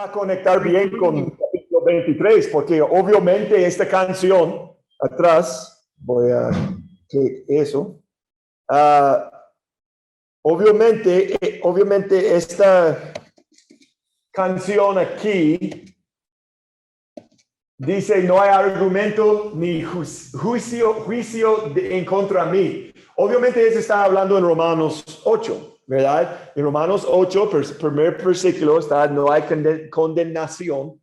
a conectar bien con capítulo 23, porque obviamente esta canción atrás, voy a que eso, obviamente esta canción aquí dice no hay argumento ni juicio en contra de mí. Obviamente eso está hablando en Romanos 8, ¿verdad? En Romanos 8, primer versículo, está no hay condenación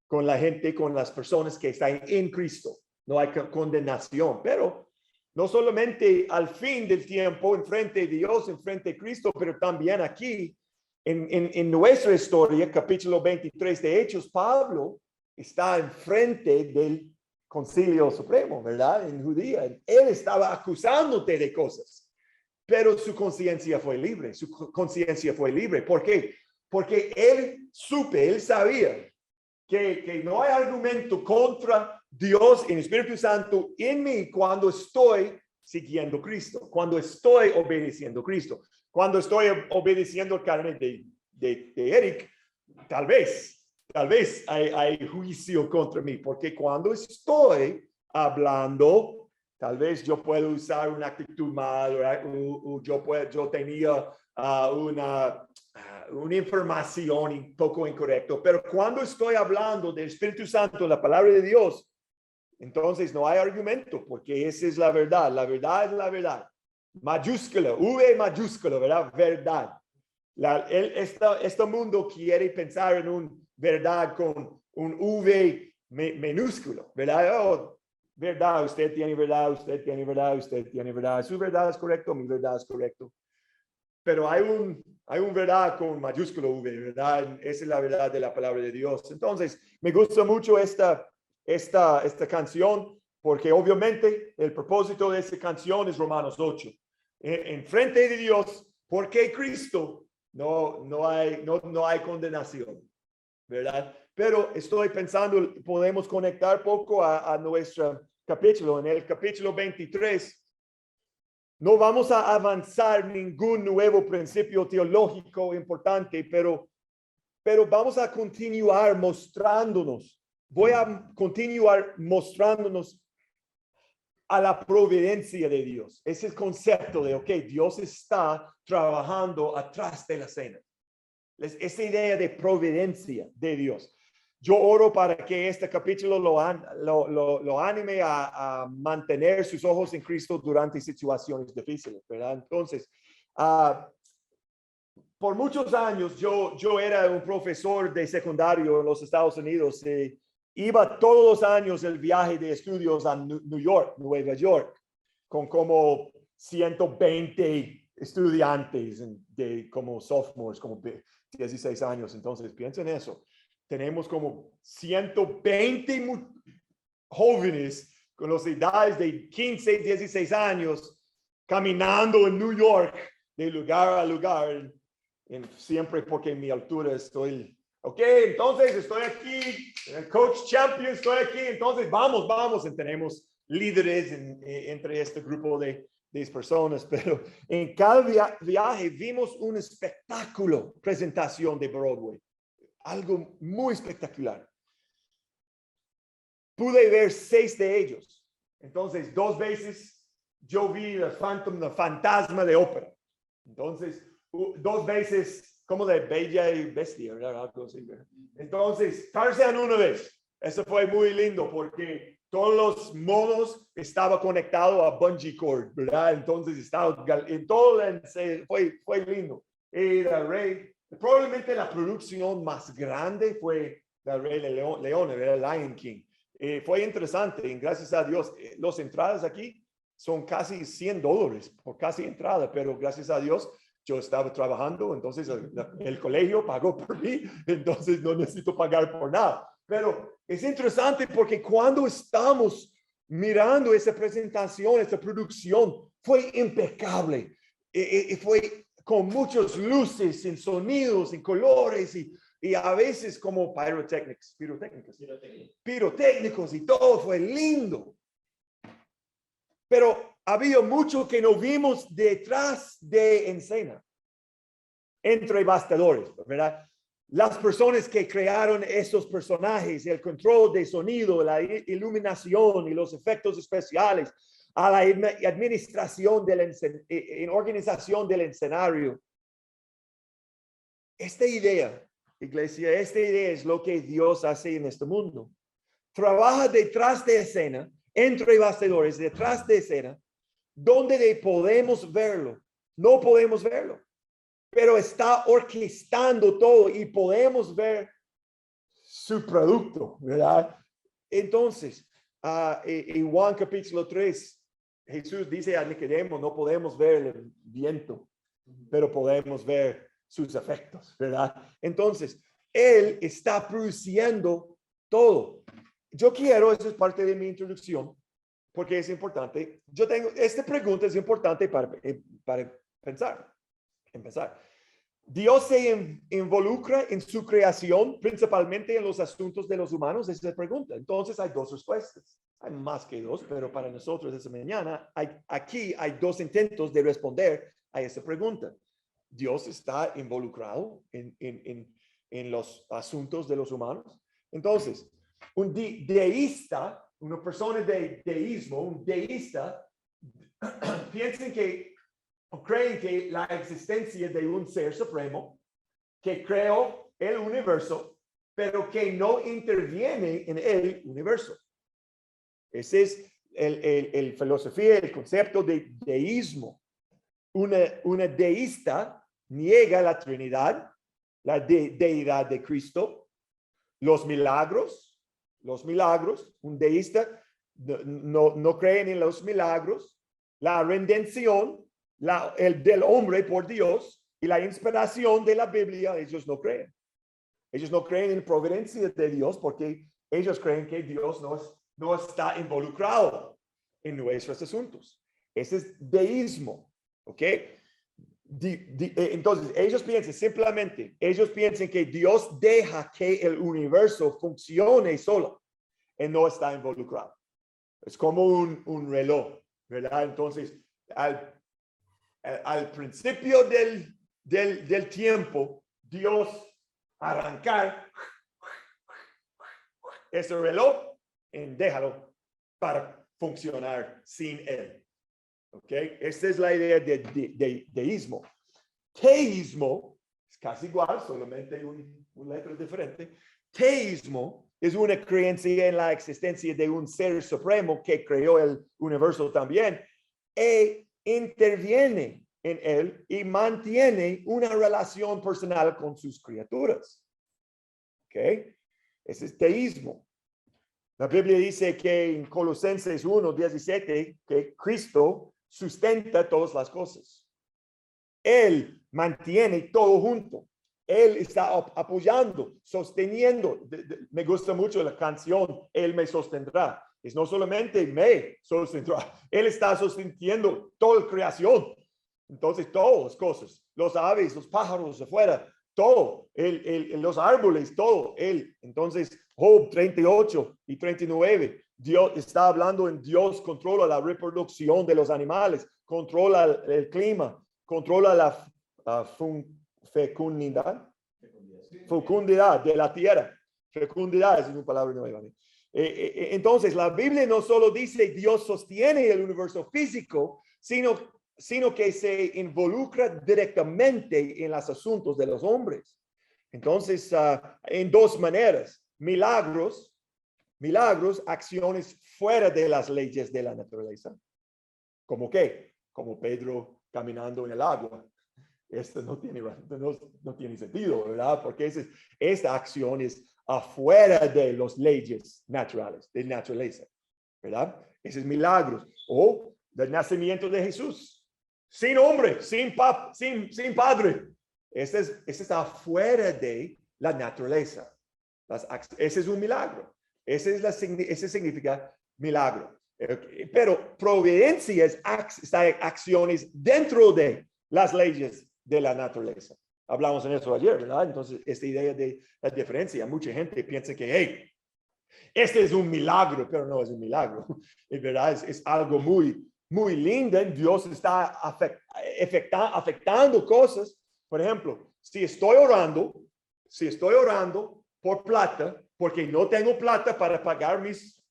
con la gente, con las personas que están en Cristo. No hay condenación, pero no solamente al fin del tiempo, enfrente de Dios, enfrente de Cristo, pero también aquí, en nuestra historia, capítulo 23 de Hechos, Pablo está enfrente del Concilio Supremo, ¿verdad? En Judía. Él estaba acusándote de cosas, pero su conciencia fue libre. Su conciencia fue libre. ¿Por qué? Porque él sabía que no hay argumento contra Dios en el Espíritu Santo en mí cuando estoy siguiendo a Cristo, cuando estoy obedeciendo a Cristo. Cuando estoy obedeciendo el carne de Eric, tal vez hay juicio contra mí, porque cuando estoy hablando, tal vez yo puedo usar una actitud mal, o yo tenía una información un poco incorrecta, pero cuando estoy hablando del Espíritu Santo, la palabra de Dios, entonces no hay argumento, porque esa es la verdad es la verdad. Mayúscula, V mayúscula, ¿verdad? Verdad. Este mundo quiere pensar en una verdad con un V minúsculo, ¿verdad? Oh, verdad, usted tiene verdad, usted tiene verdad, usted tiene verdad. Su verdad es correcto, mi verdad es correcto. Pero hay un verdad con mayúsculo V, ¿verdad? Esa es la verdad de la palabra de Dios. Entonces, me gusta mucho esta canción, porque obviamente el propósito de esta canción es Romanos 8. En frente de Dios, porque Cristo no hay condenación, ¿verdad? Pero estoy pensando, podemos conectar poco a nuestro capítulo. En el capítulo 23, no vamos a avanzar ningún nuevo principio teológico importante, pero vamos a continuar mostrándonos. Voy a continuar mostrándonos a la providencia de Dios. Es el concepto de, Dios está trabajando atrás de la escena. Esa idea de providencia de Dios. Yo oro para que este capítulo lo anime a mantener sus ojos en Cristo durante situaciones difíciles, ¿verdad? Entonces, por muchos años yo era un profesor de secundario en los Estados Unidos. Iba todos los años el viaje de estudios a Nueva York, con como 120 estudiantes de como sophomores, como 16 años. Entonces, piensen en eso. Tenemos como 120 jóvenes con las edades de 15, 16 años caminando en New York de lugar a lugar. Siempre porque mi altura estoy, entonces estoy aquí, el coach champion, estoy aquí, entonces vamos, y tenemos líderes entre este grupo de personas, pero en cada viaje vimos un espectáculo, presentación de Broadway, algo muy espectacular. Pude ver 6 de ellos, entonces 2 veces yo vi el fantasma de ópera, entonces 2 veces como de Bella y Bestia, ¿verdad? Entonces, Tarzán una vez. Eso fue muy lindo porque todos los monos estaban conectados a bungee cord, ¿verdad? Entonces estaba en todo, fue lindo. Y el rey, probablemente la producción más grande fue el Rey León, el Lion King. Fue interesante, y gracias a Dios, las entradas aquí son casi $100 por casi entrada, pero gracias a Dios, yo estaba trabajando, entonces el colegio pagó por mí, entonces no necesito pagar por nada. Pero es interesante porque cuando estamos mirando esa presentación, esa producción, fue impecable. Fue con muchas luces, en sonidos, en colores y a veces como pirotécnicos y todo fue lindo. Pero había mucho que no vimos detrás de escena, entre bastidores, ¿verdad? las personas que crearon estos personajes, el control de sonido, la iluminación y los efectos especiales, a la administración en organización del escenario. Esta idea, iglesia, esta idea es lo que Dios hace en este mundo. Trabaja detrás de escena, entre bastidores, detrás de escena, donde podemos verlo. No podemos verlo, pero está orquestando todo y podemos ver su producto, ¿verdad? Entonces, en Juan capítulo 3, Jesús dice a Nicodemo, no podemos ver el viento, pero podemos ver sus efectos, ¿verdad? Entonces, Él está produciendo todo. Yo quiero, eso es parte de mi introducción, porque es importante. Esta pregunta es importante para empezar. Dios se involucra en su creación, principalmente en los asuntos de los humanos. Esa es la pregunta. Entonces hay dos respuestas. Hay más que dos, pero para nosotros esta mañana aquí hay dos intentos de responder a esa pregunta. Dios está involucrado en los asuntos de los humanos. Entonces, un deísta, una persona de deísmo, un deísta, piensen que o creen que la existencia de un ser supremo que creó el universo, pero que no interviene en el universo. Ese es el filosofía, el concepto de deísmo. Una deísta niega la Trinidad, la deidad de Cristo, los milagros. Un deísta no creen en los milagros, la redención, el del hombre por Dios y la inspiración de la Biblia. Ellos no creen. Ellos no creen en la providencia de Dios porque ellos creen que Dios no está involucrado en nuestros asuntos. Ese es deísmo, ¿ok? Entonces, ellos piensan que Dios deja que el universo funcione solo y no está involucrado. Es como un reloj, ¿verdad? Entonces, al principio del tiempo, Dios arrancar ese reloj y déjalo para funcionar sin él. ¿Ok? Esta es la idea de deísmo. Teísmo es casi igual, solamente una letra diferente. Teísmo es una creencia en la existencia de un ser supremo que creó el universo también e interviene en él y mantiene una relación personal con sus criaturas. ¿Ok? Ese es teísmo. La Biblia dice que en Colosenses 1:17 que Cristo sustenta todas las cosas. Él mantiene todo junto. Él está apoyando, sosteniendo. Me gusta mucho la canción, Él me sostendrá. Es no solamente me sostendrá, Él está sosteniendo toda la creación. Entonces, todas las cosas, los aves, los pájaros afuera, todo, los árboles, todo, Él. Entonces, Job 38 y 39, Dios está hablando en Dios controla la reproducción de los animales, controla el clima, controla la fecundidad de la tierra. Fecundidad es una palabra nueva. Entonces, la Biblia no solo dice Dios sostiene el universo físico, sino que se involucra directamente en los asuntos de los hombres. Entonces, en dos maneras, milagros, acciones fuera de las leyes de la naturaleza. ¿Cómo qué? Como Pedro caminando en el agua. Esto no tiene sentido, ¿verdad? Porque esta acción es afuera de las leyes naturales, de naturaleza, ¿verdad? Ese es milagros. O del nacimiento de Jesús. Sin hombre, sin padre. Ese está afuera de la naturaleza. Ese es un milagro. Ese significa milagro. Pero providencia es acciones dentro de las leyes de la naturaleza. Hablamos en eso ayer, ¿verdad? Entonces, esta idea de la diferencia, mucha gente piensa que, hey, este es un milagro, pero no es un milagro. En verdad, es algo muy, muy lindo. Dios está afectando cosas. Por ejemplo, si estoy orando si estoy orando por plata, porque no tengo plata para pagar mis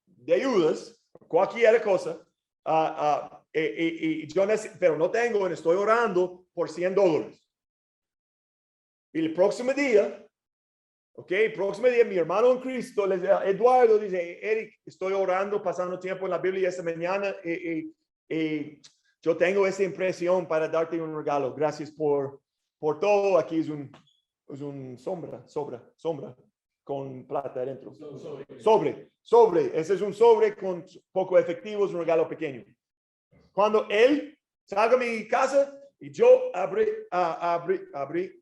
deudas, cualquier cosa, pero no tengo, estoy orando por $100. Y el próximo día, mi hermano en Cristo, Eduardo, dice, Eric, estoy orando, pasando tiempo en la Biblia esta mañana, y yo tengo esa impresión para darte un regalo. Gracias por todo. Aquí es un sombra con plata adentro. Sobre. Ese es un sobre con poco efectivo, es un regalo pequeño. Cuando él salga a mi casa y yo abrí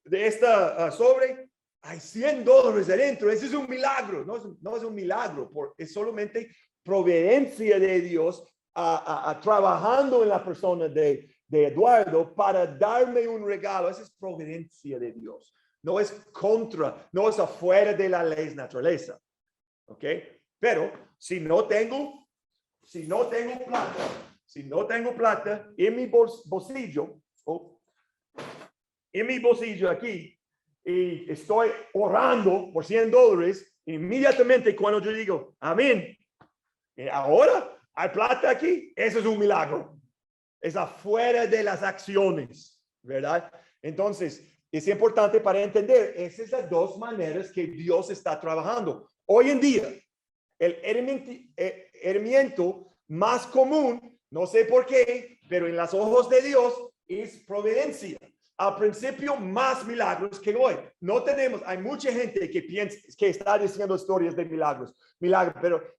de esta sobre, hay $100 adentro. Ese es un milagro. No es un milagro, es solamente providencia de Dios trabajando en la persona de Eduardo para darme un regalo. Esa es providencia de Dios. No es afuera de la ley naturaleza. ¿Ok? Pero si no tengo plata en mi bolsillo, aquí, y estoy orando por $100, inmediatamente cuando yo digo, amén, ahora hay plata aquí, eso es un milagro. Es afuera de las acciones, ¿verdad? Entonces, es importante para entender, esas son las dos maneras que Dios está trabajando. Hoy en día, el herramienta más común, no sé por qué, pero en los ojos de Dios es providencia. Al principio, más milagros que hoy. Hay mucha gente que piensa, que está diciendo historias de milagros,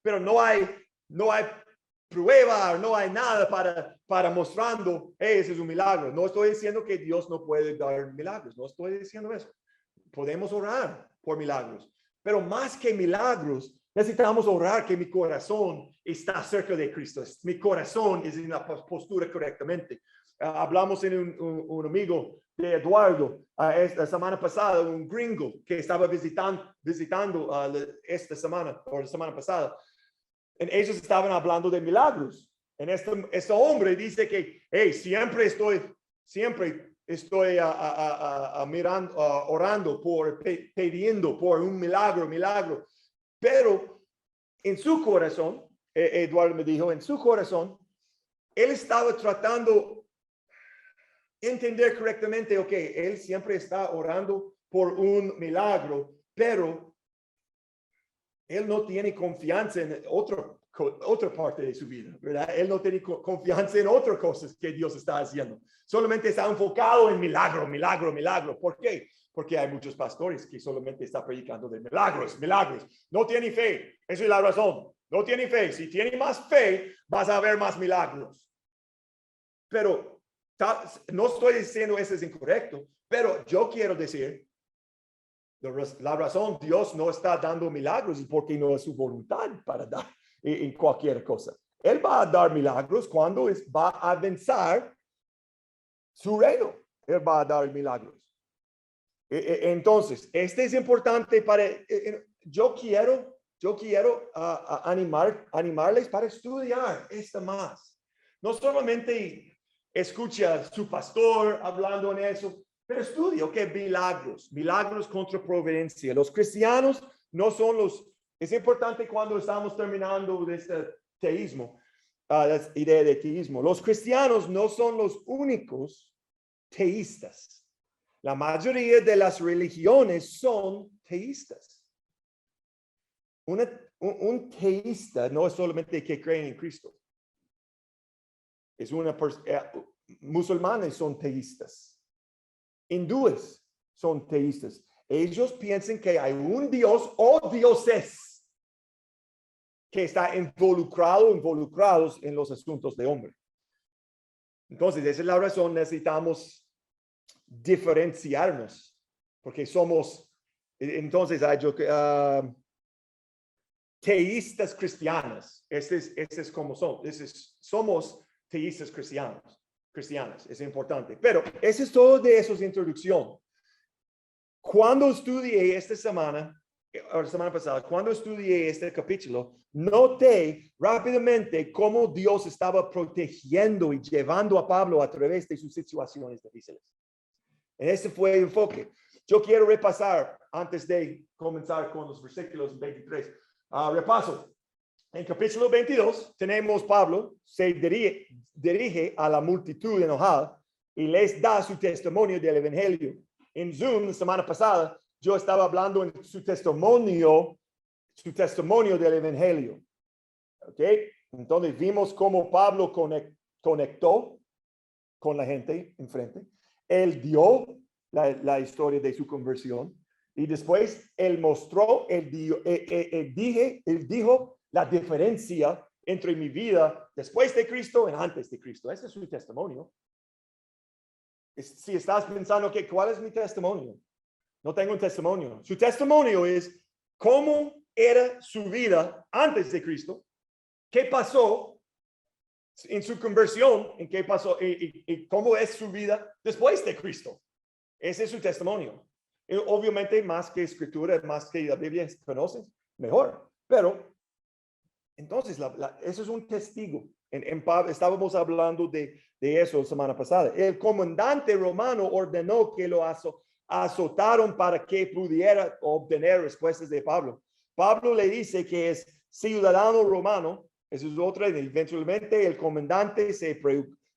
pero no hay prueba, no hay nada para mostrando, ese es un milagro. No estoy diciendo que Dios no puede dar milagros, no estoy diciendo eso. Podemos orar por milagros, pero más que milagros, necesitamos orar que mi corazón está cerca de Cristo. Mi corazón es en la postura correctamente. Hablamos en un amigo de Eduardo esta semana pasada, un gringo que estaba visitando esta semana o la semana pasada. Ellos estaban hablando de milagros. Este hombre dice que siempre estoy mirando, orando pidiendo por un milagro. Pero en su corazón, Eduardo me dijo, en su corazón, él estaba tratando de entender correctamente, él siempre está orando por un milagro, pero él no tiene confianza en otra parte de su vida, ¿verdad? Él no tiene confianza en otras cosas que Dios está haciendo. Solamente está enfocado en milagro. ¿Por qué? Porque hay muchos pastores que solamente están predicando de milagros. No tienen fe. Esa es la razón. No tienen fe. Si tienen más fe, vas a ver más milagros. Pero no estoy diciendo eso es incorrecto, pero yo quiero decir, la razón Dios no está dando milagros es porque no es su voluntad para dar en cualquier cosa. Él va a dar milagros cuando va a avanzar su reino. Él va a dar milagros. Entonces, este es importante yo quiero animarles para estudiar esto más. No solamente escucha a su pastor hablando en eso, pero estudia, milagros contra providencia. Los cristianos no son es importante cuando estamos terminando de este teísmo, la idea de teísmo. Los cristianos no son los únicos teístas. La mayoría de las religiones son teístas. Un teísta no es solamente que creen en Cristo. Musulmanes son teístas. Hindúes son teístas. Ellos piensan que hay un Dios o dioses que está involucrados en los asuntos de hombre. Entonces, esa es la razón, necesitamos diferenciarnos, porque entonces hay teístas cristianas. Este es como somos teístas cristianas, es importante. Pero eso es todo de eso, es introducción. Cuando estudié esta semana, o la semana pasada, cuando estudié este capítulo, noté rápidamente cómo Dios estaba protegiendo y llevando a Pablo a través de sus situaciones difíciles. Ese fue el enfoque. yo quiero repasar antes de comenzar con los versículos 23. Repaso. En capítulo 22 tenemos Pablo, se dirige a la multitud enojada y les da su testimonio del evangelio. En Zoom, la semana pasada, yo estaba hablando en su testimonio del evangelio. ¿Ok? Entonces vimos cómo Pablo conectó con la gente enfrente. Él dio la historia de su conversión y después él mostró, él dijo la diferencia entre mi vida después de Cristo y antes de Cristo. Ese es su testimonio. Si estás pensando que ¿cuál es mi testimonio? No tengo un testimonio. Su testimonio es cómo era su vida antes de Cristo, qué pasó en su conversión, en qué pasó y cómo es su vida después de Cristo. Ese es su testimonio. Y obviamente más que escritura, más que la Biblia conoces, mejor. Pero entonces, eso es un testigo. Estábamos hablando de eso la semana pasada. El comandante romano ordenó que lo azotaron para que pudiera obtener respuestas de Pablo. Pablo le dice que es ciudadano romano. Eso es otra. Eventualmente el comandante se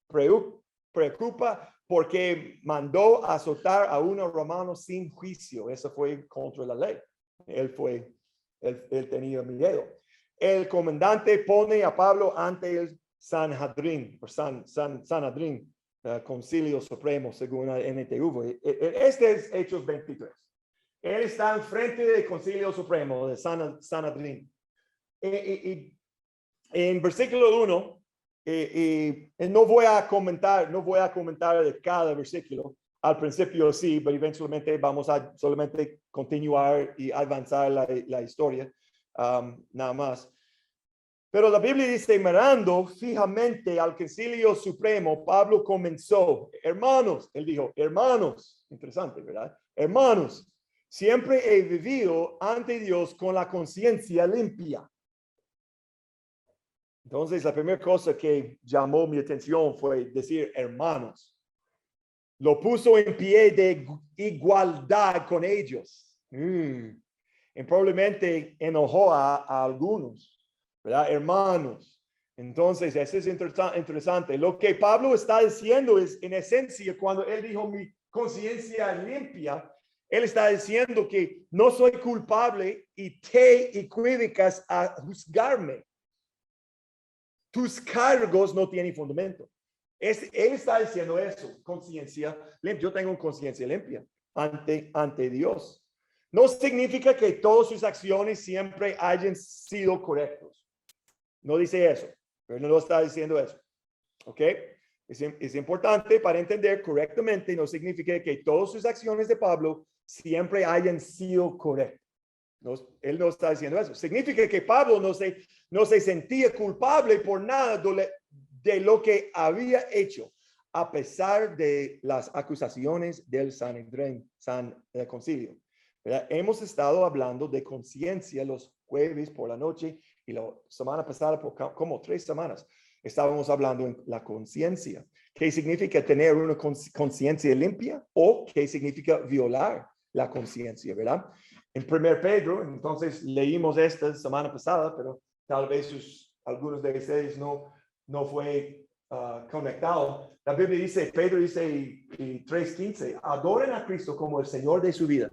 preocupa porque mandó azotar a unos romanos sin juicio. Eso fue contra la ley. Él tenía miedo. El comandante pone a Pablo ante el Sanhedrin, Concilio Supremo, según la NTV. Este es Hechos 23. Él está enfrente del Concilio Supremo, de Sanhedrin. En versículo 1, no voy a comentar de cada versículo. Al principio sí, pero eventualmente vamos a solamente continuar y avanzar la historia. Nada más. Pero la Biblia dice, mirando fijamente al Concilio Supremo, Pablo comenzó, hermanos, él dijo, hermanos, interesante, ¿verdad? Hermanos, siempre he vivido ante Dios con la conciencia limpia. Entonces, la primera cosa que llamó mi atención fue decir hermanos. Lo puso en pie de igualdad con ellos. Y probablemente enojó a algunos, ¿verdad? Hermanos. Entonces, eso es interesante. Lo que Pablo está diciendo es, en esencia, cuando él dijo mi conciencia limpia, él está diciendo que no soy culpable y te equivocas a juzgarme. Tus cargos no tienen fundamento. Él está diciendo eso, conciencia limpia. Yo tengo conciencia limpia ante Dios. No significa que todas sus acciones siempre hayan sido correctos. No dice eso, pero no está diciendo eso. ¿Ok? Es importante para entender correctamente, no significa que todas sus acciones de Pablo siempre hayan sido correctas. Él no está diciendo eso. Significa que Pablo no se sentía culpable por nada de lo que había hecho, a pesar de las acusaciones del Sanhedrin, concilio. ¿Verdad? Hemos estado hablando de conciencia los jueves por la noche y la semana pasada por como 3 semanas estábamos hablando en la conciencia. ¿Qué significa tener una conciencia limpia o qué significa violar la conciencia, verdad? En 1 Pedro, entonces leímos esta semana pasada, pero tal vez algunos de ustedes no fue conectado. La Biblia dice, Pedro dice y 3:15, adoren a Cristo como el Señor de su vida.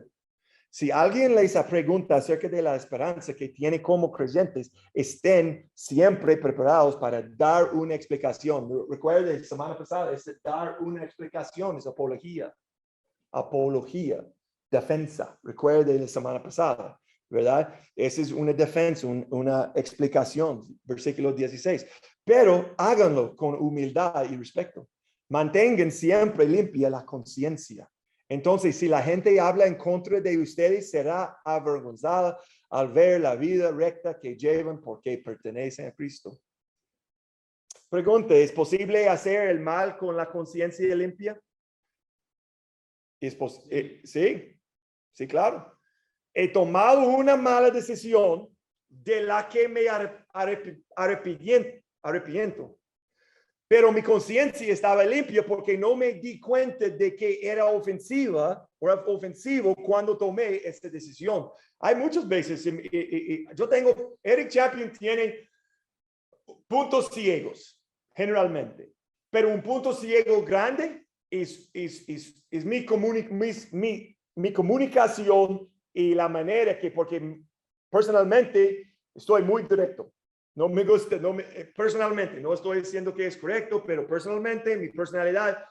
Si alguien les pregunta acerca de la esperanza que tiene como creyentes, estén siempre preparados para dar una explicación. Recuerden, la semana pasada, dar una explicación es apología. Apología, defensa. Recuerden la semana pasada, ¿verdad? Esa es una defensa, una explicación. Versículo 16. Pero háganlo con humildad y respeto. Mantengan siempre limpia la conciencia. Entonces, si la gente habla en contra de ustedes, será avergonzada al ver la vida recta que llevan porque pertenecen a Cristo. Pregunta, ¿es posible hacer el mal con la conciencia limpia? Sí, claro. He tomado una mala decisión de la que me arrepiento. Pero mi conciencia estaba limpia porque no me di cuenta de que era ofensiva o ofensivo cuando tomé esta decisión. Hay muchas veces, Eric Champion tiene puntos ciegos, generalmente, pero un punto ciego grande es mi comunicación y la manera porque personalmente estoy muy directo. No me gusta, personalmente, no estoy diciendo que es correcto, pero personalmente, mi personalidad,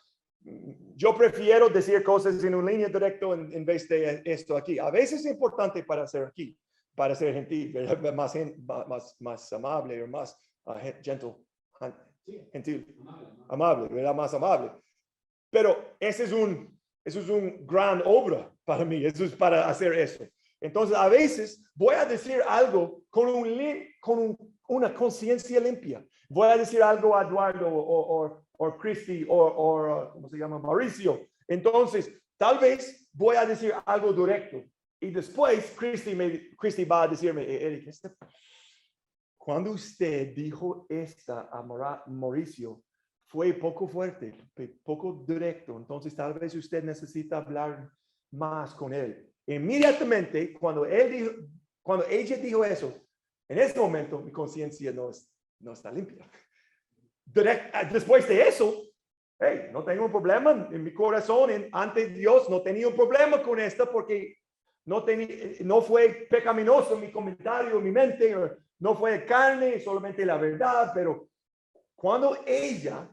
yo prefiero decir cosas en una línea directa en vez de esto aquí. A veces es importante para ser aquí, para ser gentil, más amable o más gentil, amable, ¿verdad? Más amable. Pero ese es un gran obra para mí, eso es para hacer eso. Entonces, a veces voy a decir algo con una conciencia limpia. Voy a decir algo a Eduardo o Christy o ¿cómo se llama? Mauricio. Entonces, tal vez voy a decir algo directo. Y después Christy va a decirme, Eric, cuando usted dijo esta a Mauricio, fue poco fuerte, poco directo. Entonces, tal vez usted necesita hablar más con él. Inmediatamente, cuando ella dijo eso, en ese momento mi conciencia no está limpia. Después de eso, hey, no tengo un problema en mi corazón, ante Dios, no tenía un problema con esto porque no fue pecaminoso mi comentario, mi mente, no fue de carne, solamente la verdad, pero cuando ella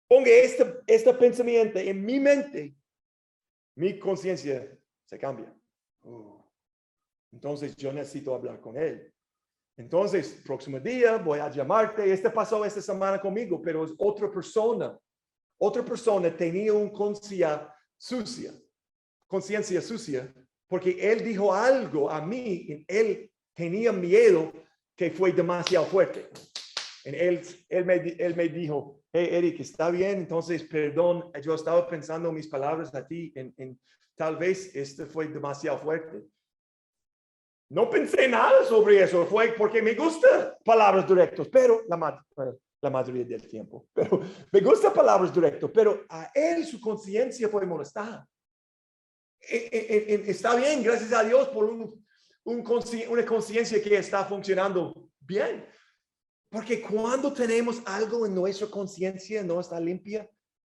ponga este pensamiento en mi mente, mi conciencia se cambia. Entonces yo necesito hablar con él. Entonces, próximo día voy a llamarte. Pasó esta semana conmigo, pero es otra persona. Otra persona tenía una conciencia sucia, porque él dijo algo a mí y él tenía miedo que fue demasiado fuerte. Él me dijo, hey, Eric, ¿está bien? Entonces, perdón, yo estaba pensando mis palabras a ti, tal vez fue demasiado fuerte. No pensé nada sobre eso, fue porque me gustan palabras directas, pero la mayoría del tiempo, pero me gustan palabras directas, pero a él su conciencia fue molestada. Está bien, gracias a Dios por una conciencia que está funcionando bien. Porque cuando tenemos algo en nuestra conciencia no está limpia,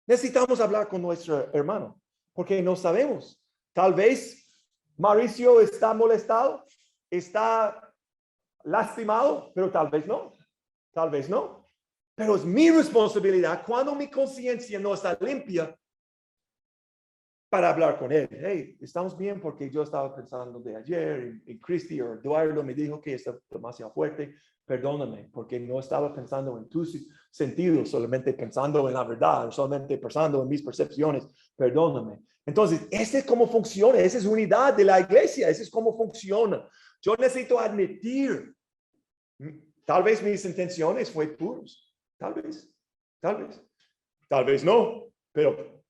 necesitamos hablar con nuestro hermano, porque no sabemos. Tal vez Mauricio está molestado, está lastimado, pero tal vez no. Tal vez no. Pero es mi responsabilidad cuando mi conciencia no está limpia para hablar con él. Hey, estamos bien porque yo estaba pensando de ayer y Christy o Eduardo me dijo que está demasiado fuerte. Perdóname, porque no estaba pensando en tus sentidos, solamente pensando en la verdad, solamente pensando en mis percepciones. Perdóname. Entonces, ese es cómo funciona, esa es unidad de la iglesia, ese es cómo funciona. Yo necesito admitir, tal vez mis intenciones fueron puras, tal vez no, pero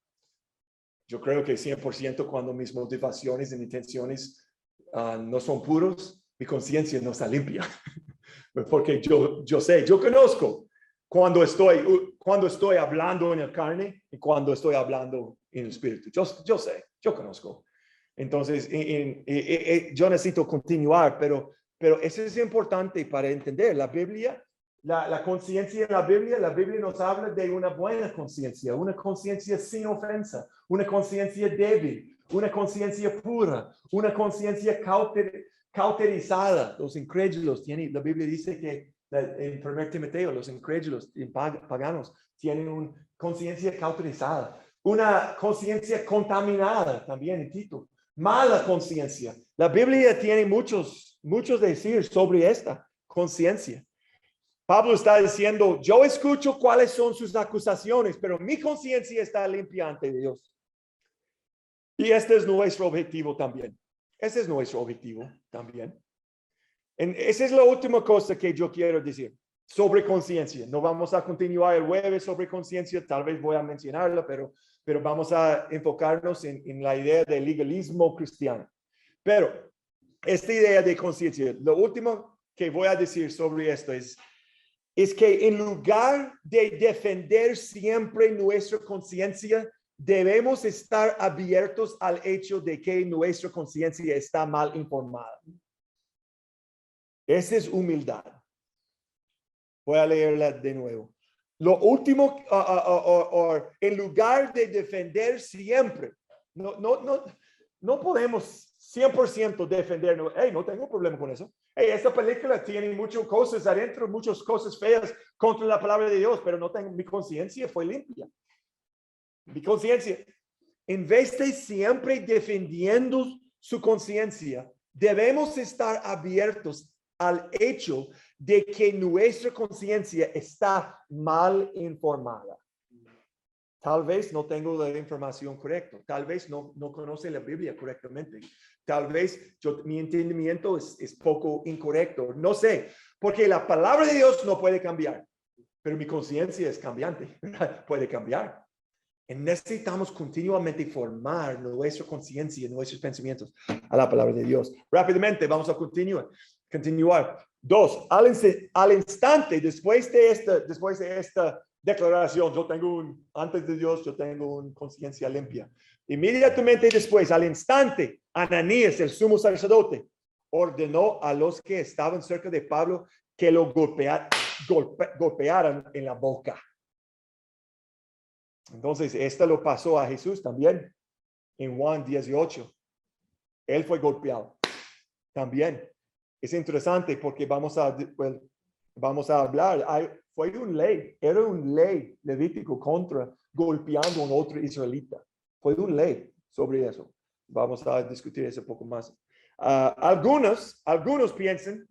yo creo que 100% cuando mis motivaciones y intenciones no son puros, mi conciencia no está limpia. Porque yo sé, yo conozco cuando estoy hablando en la carne y cuando estoy hablando en el espíritu. Yo sé, yo conozco. Entonces, yo necesito continuar, pero eso es importante para entender. La Biblia, la conciencia en la Biblia nos habla de una buena conciencia, una conciencia sin ofensa, una conciencia débil, una conciencia pura, una conciencia cauterizada. Los incrédulos tienen, la Biblia dice que en 1 Timoteo, los incrédulos y paganos tienen una conciencia cauterizada, una conciencia contaminada también en Tito, mala conciencia. La Biblia tiene muchos decir sobre esta conciencia. Pablo está diciendo, yo escucho cuáles son sus acusaciones, pero mi conciencia está limpia ante Dios. Y este es nuestro objetivo también. Ese es nuestro objetivo también. Esa es la última cosa que yo quiero decir sobre conciencia. No vamos a continuar el jueves sobre conciencia, tal vez voy a mencionarla, pero vamos a enfocarnos en la idea del legalismo cristiano. Pero esta idea de conciencia, lo último que voy a decir sobre esto es que en lugar de defender siempre nuestra conciencia, debemos estar abiertos al hecho de que nuestra conciencia está mal informada. Esa es humildad. Voy a leerla de nuevo. Lo último, en lugar de defender siempre, no podemos 100% defendernos. Hey, no tengo problema con eso. Hey, esta película tiene muchas cosas adentro, muchas cosas feas contra la palabra de Dios, pero no tengo, mi conciencia fue limpia. Mi conciencia, en vez de siempre defendiendo su conciencia, debemos estar abiertos al hecho de que nuestra conciencia está mal informada. Tal vez no tengo la información correcta, tal vez no conoce la Biblia correctamente, tal vez mi entendimiento es poco incorrecto, no sé, porque la palabra de Dios no puede cambiar, pero mi conciencia es cambiante, puede cambiar. Y necesitamos continuamente formar nuestra conciencia, nuestros pensamientos a la palabra de Dios. Rápidamente, vamos a continuar. 2, al instante, después de esta declaración, antes de Dios, yo tengo una conciencia limpia. Inmediatamente después, al instante, Ananías, el sumo sacerdote, ordenó a los que estaban cerca de Pablo que lo golpearan en la boca. Entonces, esto lo pasó a Jesús también en Juan 18. Él fue golpeado también. Es interesante porque vamos a hablar. Era un ley levítico contra golpeando a un otro israelita. Fue una ley sobre eso. Vamos a discutir eso un poco más. Algunos piensan,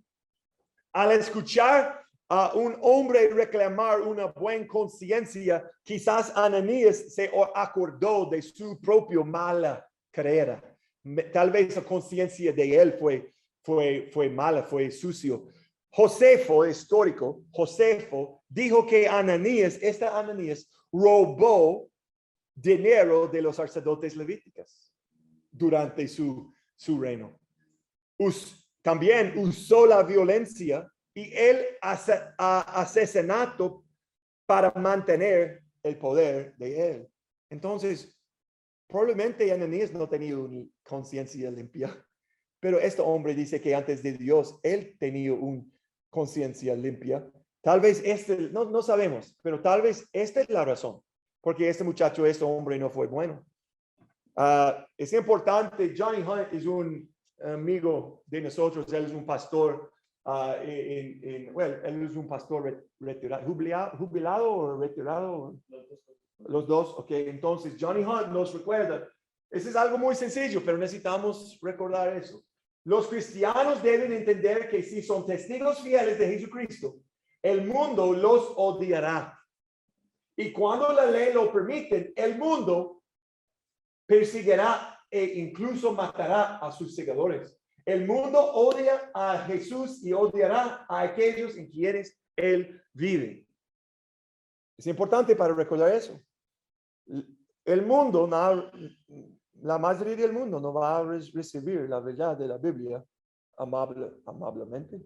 al escuchar a un hombre reclamar una buena conciencia, quizás Ananías se acordó de su propia mala carrera. Tal vez la conciencia de él fue mala, fue sucio. Josefo, histórico, dijo que Ananías robó dinero de los sacerdotes levíticos durante su reino. También usó la violencia y el asesinato para mantener el poder de él. Entonces, probablemente Ananías no tenía una conciencia limpia, pero este hombre dice que antes de Dios, él tenía una conciencia limpia. Tal vez no sabemos, pero tal vez esta es la razón, porque este hombre no fue bueno. Es importante, Johnny Hunt es un amigo de nosotros, él es un pastor, él es un pastor retirado, jubilado o retirado, los dos, ok, entonces Johnny Hunt nos recuerda, eso es algo muy sencillo, pero necesitamos recordar eso. Los cristianos deben entender que si son testigos fieles de Jesucristo, el mundo los odiará. Y cuando la ley lo permite, el mundo perseguirá e incluso matará a sus seguidores. El mundo odia a Jesús y odiará a aquellos en quienes él vive. Es importante para recordar eso. El mundo, la mayoría del mundo no va a recibir la verdad de la Biblia amablemente.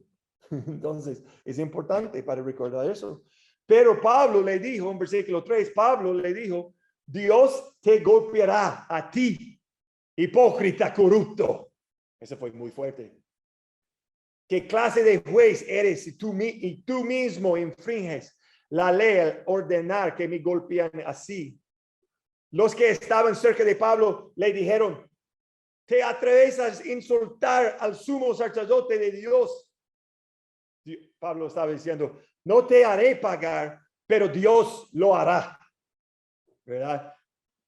Entonces, es importante para recordar eso. Pero Pablo le dijo, en versículo 3, Pablo le dijo, Dios te golpeará a ti, hipócrita corrupto. Eso fue muy fuerte. ¿Qué clase de juez eres y tú mismo infringes la ley al ordenar que me golpean así? Los que estaban cerca de Pablo le dijeron, ¿te atreves a insultar al sumo sacerdote de Dios? Pablo estaba diciendo, no te haré pagar, pero Dios lo hará. ¿Verdad?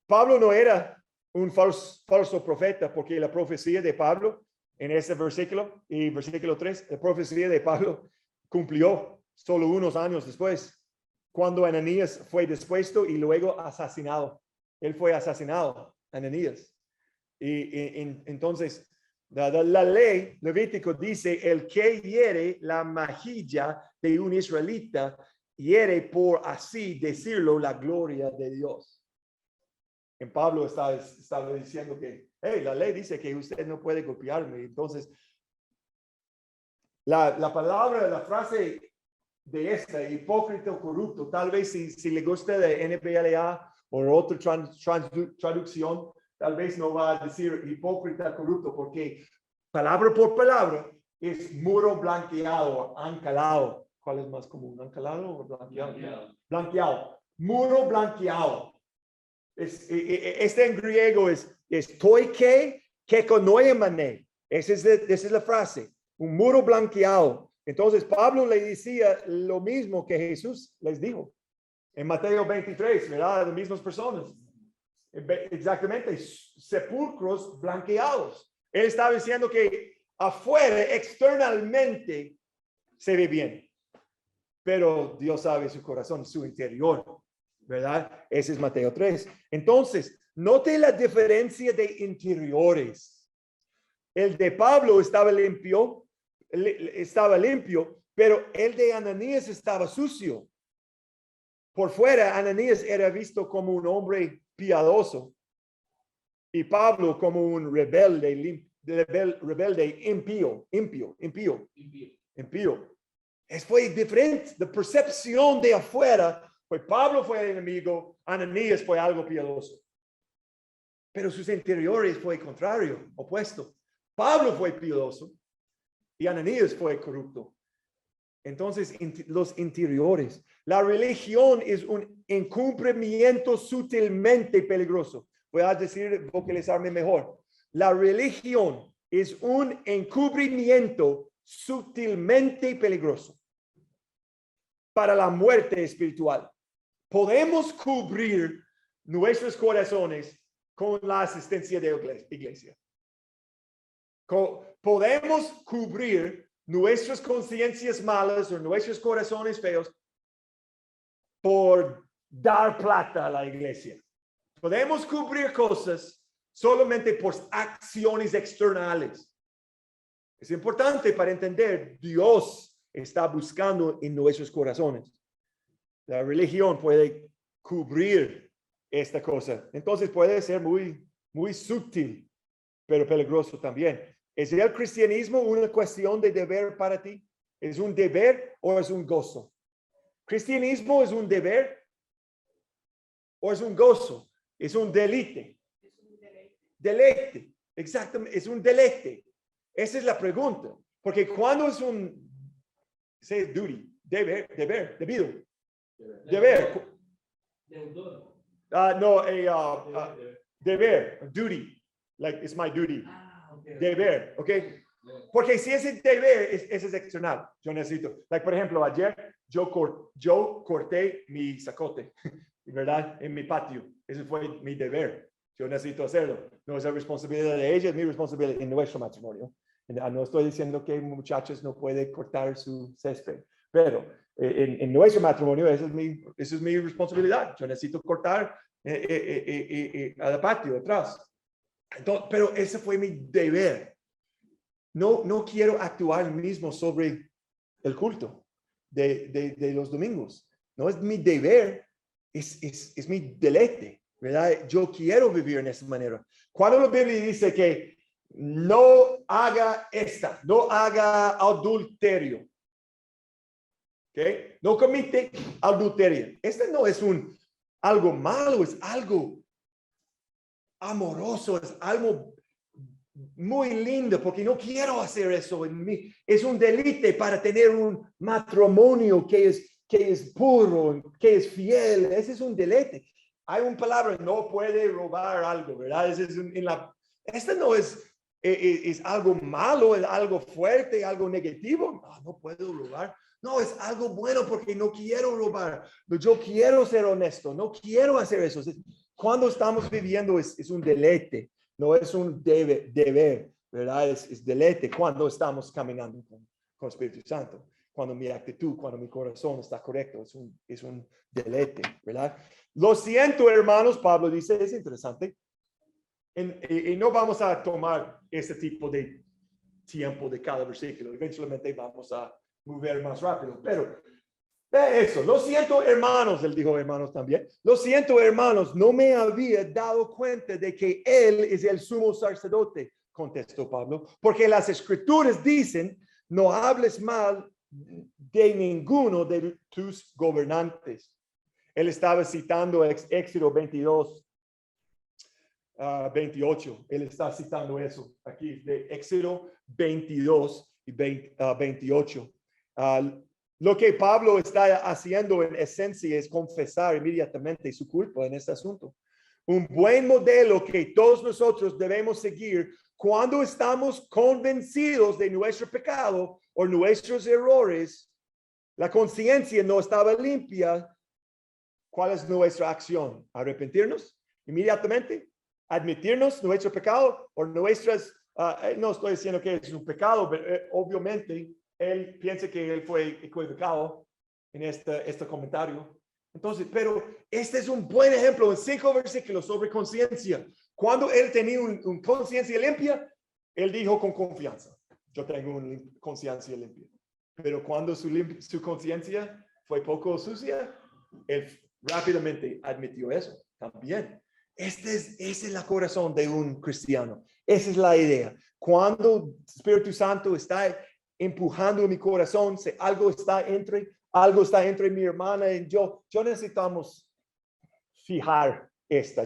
Pablo no era un falso profeta, porque la profecía de Pablo en ese versículo y versículo 3, la profecía de Pablo cumplió solo unos años después, cuando Ananías fue dispuesto y luego asesinado. Él fue asesinado, Ananías. Y entonces, la ley Levítico dice, el que hiere la mejilla de un israelita, hiere por así decirlo la gloria de Dios. En Pablo estaba diciendo que, hey, la ley dice que usted no puede golpearme. Entonces, la palabra, la frase de esta, hipócrita o corrupto, tal vez si le gusta de NPLA o otra traducción, tal vez no va a decir hipócrita corrupto, porque palabra por palabra es muro blanqueado, ancalado. ¿Cuál es más común? ¿Ancalado o blanqueado? Blanqueado. Muro blanqueado. Este en griego es toike kekonoemane. Esa es la frase. Un muro blanqueado. Entonces Pablo le decía lo mismo que Jesús les dijo en Mateo 23, ¿verdad? Las mismas personas. Exactamente, sepulcros blanqueados. Él estaba diciendo que afuera, externamente, se ve bien. Pero Dios sabe su corazón, su interior, ¿verdad? Ese es Mateo 3. Entonces, note la diferencia de interiores. El de Pablo estaba limpio, pero el de Ananías estaba sucio. Por fuera, Ananías era visto como un hombre piadoso y Pablo como un rebelde impío. Fue diferente. La percepción de afuera fue Pablo fue el enemigo, Ananías fue algo piadoso. Pero sus interiores fue contrario, opuesto. Pablo fue piadoso y Ananías fue corrupto. Entonces, los interiores. La religión es un encubrimiento sutilmente peligroso. Voy a vocalizarme mejor. La religión es un encubrimiento sutilmente peligroso para la muerte espiritual. Podemos cubrir nuestros corazones con la asistencia de la iglesia. Podemos cubrir nuestras conciencias malas o nuestros corazones feos por dar plata a la iglesia. Podemos cubrir cosas solamente por acciones externales. Es importante para entender, Dios está buscando en nuestros corazones. La religión puede cubrir esta cosa. Entonces puede ser muy, muy sutil, pero peligroso también. ¿Es el cristianismo una cuestión de deber para ti? ¿Es un deber o es un gozo? ¿Cristianismo es un deber o es un gozo? Es un deleite. Deleite, exactamente, es un deleite. Esa es la pregunta. Porque cuando es un, say duty, deber, debido, deber. Deber, duty, like it's my duty. Deber, ¿ok? Porque si ese deber, ese es external. Yo necesito, like, por ejemplo, ayer yo corté mi zacote, ¿verdad? En mi patio. Ese fue mi deber. Yo necesito hacerlo. No es la responsabilidad de ella, es mi responsabilidad en nuestro matrimonio. No estoy diciendo que muchachos no pueden cortar su césped, pero en nuestro matrimonio esa es mi responsabilidad. Yo necesito cortar al patio atrás. Entonces, pero ese fue mi deber. No quiero actuar mismo sobre el culto de los domingos. No es mi deber, es mi deleite, ¿verdad? Yo quiero vivir en esa manera. Cuando la Biblia dice que no haga no haga adulterio, ¿ok? No comete adulterio. No es algo malo, es algo amoroso, es algo muy lindo, porque no quiero hacer eso en mí. Es un deleite para tener un matrimonio que es puro, que es fiel. Ese es un deleite. Hay una palabra, no puede robar algo, ¿verdad? No es algo malo, es algo fuerte, algo negativo. No puedo robar. No, es algo bueno porque no quiero robar. Yo quiero ser honesto, no quiero hacer eso. Cuando estamos viviendo es un deleite, no es un deber, ¿verdad? Es deleite cuando estamos caminando con Espíritu Santo. Cuando mi actitud, cuando mi corazón está correcto, es un deleite, ¿verdad? Lo siento, hermanos, Pablo dice, es interesante. Y no vamos a tomar este tipo de tiempo de cada versículo. Eventualmente vamos a mover más rápido, pero eso, lo siento, hermanos, él dijo hermanos también. Lo siento, hermanos, no me había dado cuenta de que él es el sumo sacerdote, contestó Pablo, porque las escrituras dicen, no hables mal de ninguno de tus gobernantes. Él estaba citando Éxodo 22, 28. Él está citando eso aquí, de Éxodo 22 y 28. Lo que Pablo está haciendo en esencia es confesar inmediatamente su culpa en este asunto. Un buen modelo que todos nosotros debemos seguir cuando estamos convencidos de nuestro pecado o nuestros errores. La conciencia no estaba limpia. ¿Cuál es nuestra acción? ¿Arrepentirnos inmediatamente? ¿Admitirnos nuestro pecado o nuestras? No estoy diciendo que es un pecado, pero obviamente él piensa que él fue equivocado en este comentario. Entonces, pero este es un buen ejemplo en 5 versículos sobre conciencia. Cuando él tenía una conciencia limpia, él dijo con confianza, yo tengo una conciencia limpia. Pero cuando su conciencia fue poco sucia, él rápidamente admitió eso también. Ese es el corazón de un cristiano. Esa es la idea. Cuando el Espíritu Santo está empujando mi corazón, si algo está entre mi hermana y yo necesitamos fijar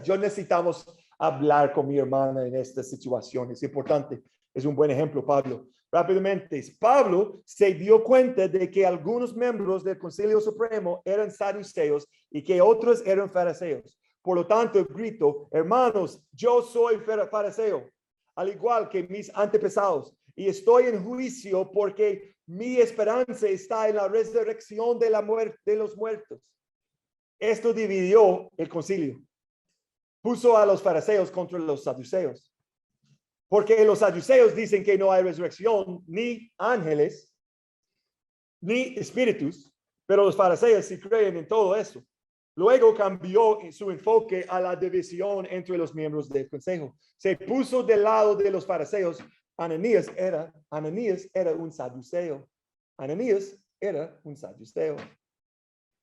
yo necesitamos hablar con mi hermana en esta situación. Es importante. Es un buen ejemplo, Pablo. Rápidamente, Pablo se dio cuenta de que algunos miembros del Concilio Supremo eran saduceos y que otros eran fariseos. Por lo tanto, grito, hermanos, yo soy fariseo, al igual que mis antepasados, y estoy en juicio porque mi esperanza está en la resurrección de los muertos. Esto dividió el concilio. Puso a los fariseos contra los saduceos. Porque los saduceos dicen que no hay resurrección, ni ángeles, ni espíritus, pero los fariseos sí creen en todo eso. Luego cambió su enfoque a la división entre los miembros del consejo. Se puso del lado de los fariseos. Ananías era un saduceo. Ananías era un saduceo.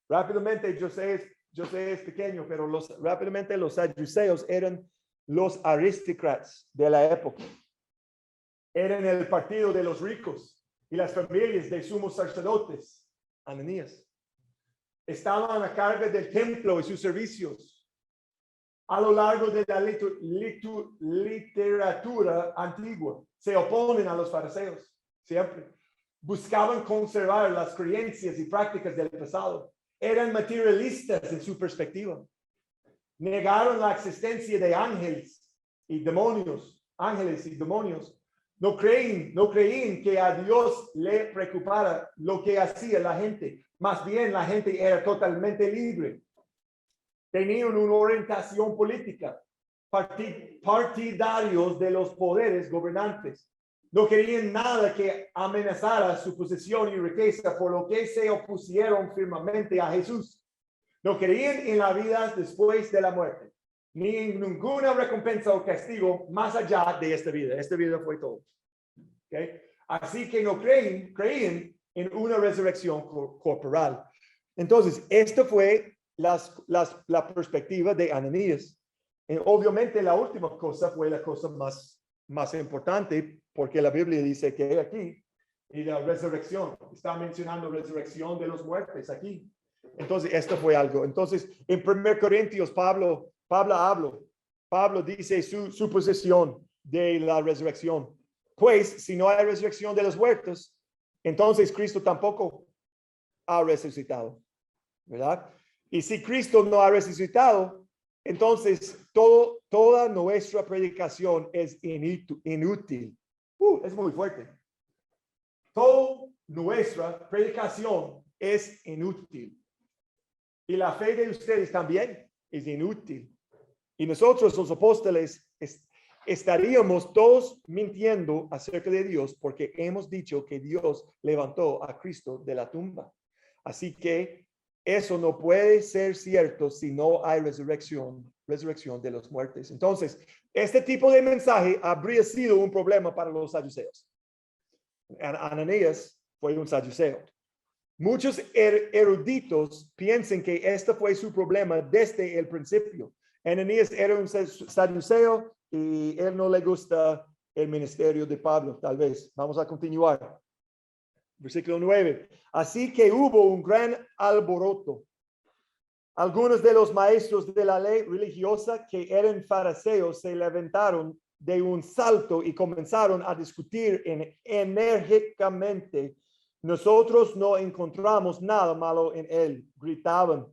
Rápidamente, yo sé es pequeño, pero rápidamente los saduceos eran los aristócratas de la época. Eran el partido de los ricos y las familias de sumos sacerdotes. Ananías. Estaban a cargo del templo y sus servicios. A lo largo de la literatura antigua, se oponen a los fariseos. Siempre. Buscaban conservar las creencias y prácticas del pasado. Eran materialistas en su perspectiva. Negaron la existencia de ángeles y demonios. No creían que a Dios le preocupara lo que hacía la gente. Más bien, la gente era totalmente libre. Tenían una orientación política, partidarios de los poderes gobernantes. No querían nada que amenazara su posesión y riqueza, por lo que se opusieron firmemente a Jesús. No creían en la vida después de la muerte, ni en ninguna recompensa o castigo más allá de esta vida. Esta vida fue todo. ¿Okay? Así que no creían en una resurrección corporal. Entonces, esto fue la perspectiva de Ananías. Obviamente, la última cosa fue la cosa más importante, porque la Biblia dice que aquí, y la resurrección, está mencionando resurrección de los muertos aquí. Entonces, esto fue algo. Entonces, en 1 Corintios, Pablo dice su posición de la resurrección. Pues, si no hay resurrección de los muertos, entonces Cristo tampoco ha resucitado, ¿verdad? Y si Cristo no ha resucitado, entonces toda nuestra predicación es inútil. Es muy fuerte. Toda nuestra predicación es inútil. Y la fe de ustedes también es inútil. Y nosotros, los apóstoles, estaríamos todos mintiendo acerca de Dios, porque hemos dicho que Dios levantó a Cristo de la tumba. Así que eso no puede ser cierto si no hay resurrección de los muertos. Entonces, este tipo de mensaje habría sido un problema para los saduceos. Ananías fue un saduceo. Muchos eruditos piensan que este fue su problema desde el principio. Ananías era un saduceo y él no le gusta el ministerio de Pablo, tal vez. Vamos a continuar. Versículo 9. Así que hubo un gran alboroto Algunos de los maestros de la ley religiosa que eran fariseos se levantaron de un salto y comenzaron a discutir enérgicamente. Nosotros no encontramos nada malo en él, gritaban.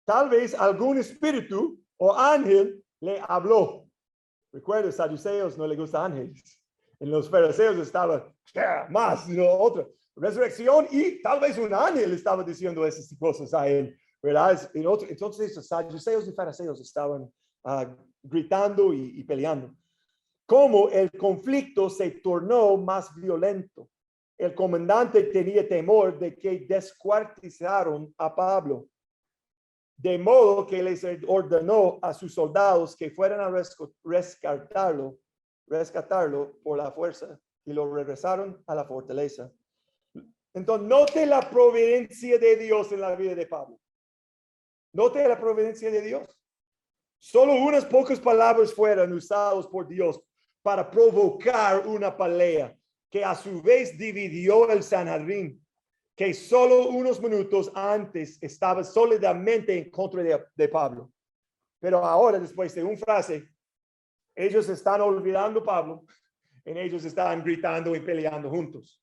Tal vez algún espíritu o ángel le habló. Recuerda, saduceos no le gustan ángeles. En los fariseos estaba más, otra resurrección y tal vez un ángel estaba diciendo esas cosas a él, ¿verdad? Entonces los saduceos y fariseos estaban gritando y peleando. Como el conflicto se tornó más violento, el comandante tenía temor de que descuartizaron a Pablo, de modo que les ordenó a sus soldados que fueran a rescatarlo por la fuerza y lo regresaron a la fortaleza. Entonces, note la providencia de Dios en la vida de Pablo. Note la providencia de Dios. Solo unas pocas palabras fueron usadas por Dios para provocar una pelea que a su vez dividió el Sanhedrín, que solo unos minutos antes estaba sólidamente en contra de Pablo. Pero ahora, después de una frase, ellos están olvidando a Pablo y ellos están gritando y peleando juntos.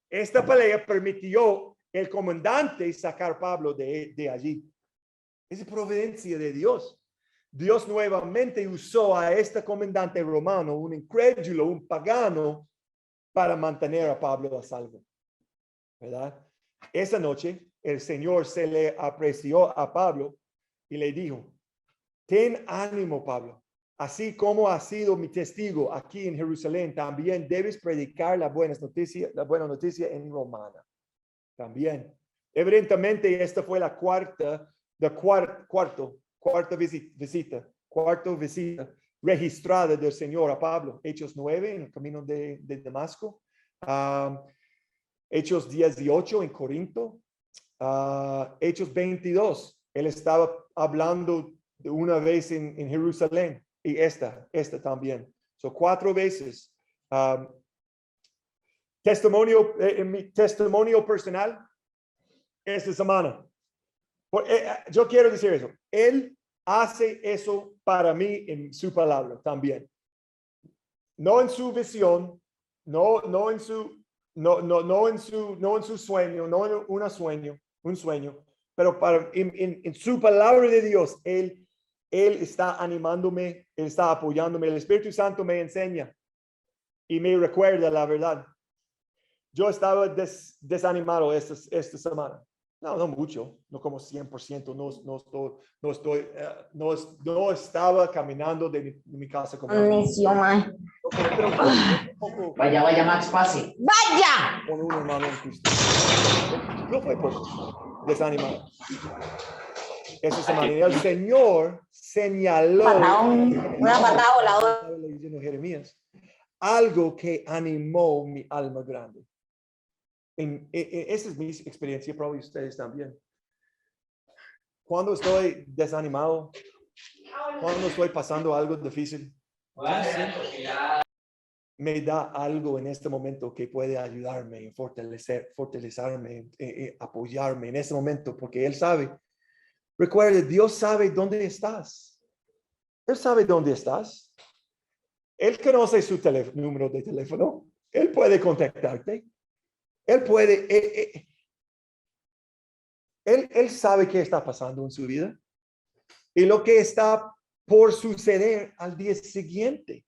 Esta pelea permitió el comandante sacar a Pablo de allí. Es providencia de Dios. Dios nuevamente usó a este comandante romano, un incrédulo, un pagano, para mantener a Pablo a salvo. ¿Verdad? Esa noche el Señor se le apreció a Pablo y le dijo, ten ánimo, Pablo. Así como has sido mi testigo aquí en Jerusalén, también debes predicar la buena noticia en Romana. También. Evidentemente, esta fue la cuarta visita registrada del Señor a Pablo. Hechos 9 en el camino de Damasco. Hechos 18 en Corinto. Hechos 22. Él estaba hablando de una vez en Jerusalén. Y esta también. So 4 veces. Mi testimonio personal esta semana. Yo quiero decir eso. Él hace eso para mí en su palabra también. No en su visión, no en su sueño, no en un sueño, pero en su palabra de Dios, Él está animándome, Él está apoyándome. El Espíritu Santo me enseña y me recuerda la verdad. Yo estaba desanimado esta semana. No mucho, no como 100%, no estaba caminando de mi casa como Vaya, Max, pase. ¡Vaya! con un hermano en Cristo. No fue poco desanimado. Esa semana el Señor señaló Una patada voladora. estaba leyendo Jeremías, algo que animó mi alma grande. Esa es mi experiencia, probablemente ustedes también. Cuando estoy desanimado, cuando estoy pasando algo difícil, me da algo en este momento que puede ayudarme, fortalecerme, apoyarme en ese momento, porque Él sabe. Recuerde, Dios sabe dónde estás. Él sabe dónde estás. Él conoce su número de teléfono. Él puede contactarte. Él puede, él sabe qué está pasando en su vida y lo que está por suceder al día siguiente.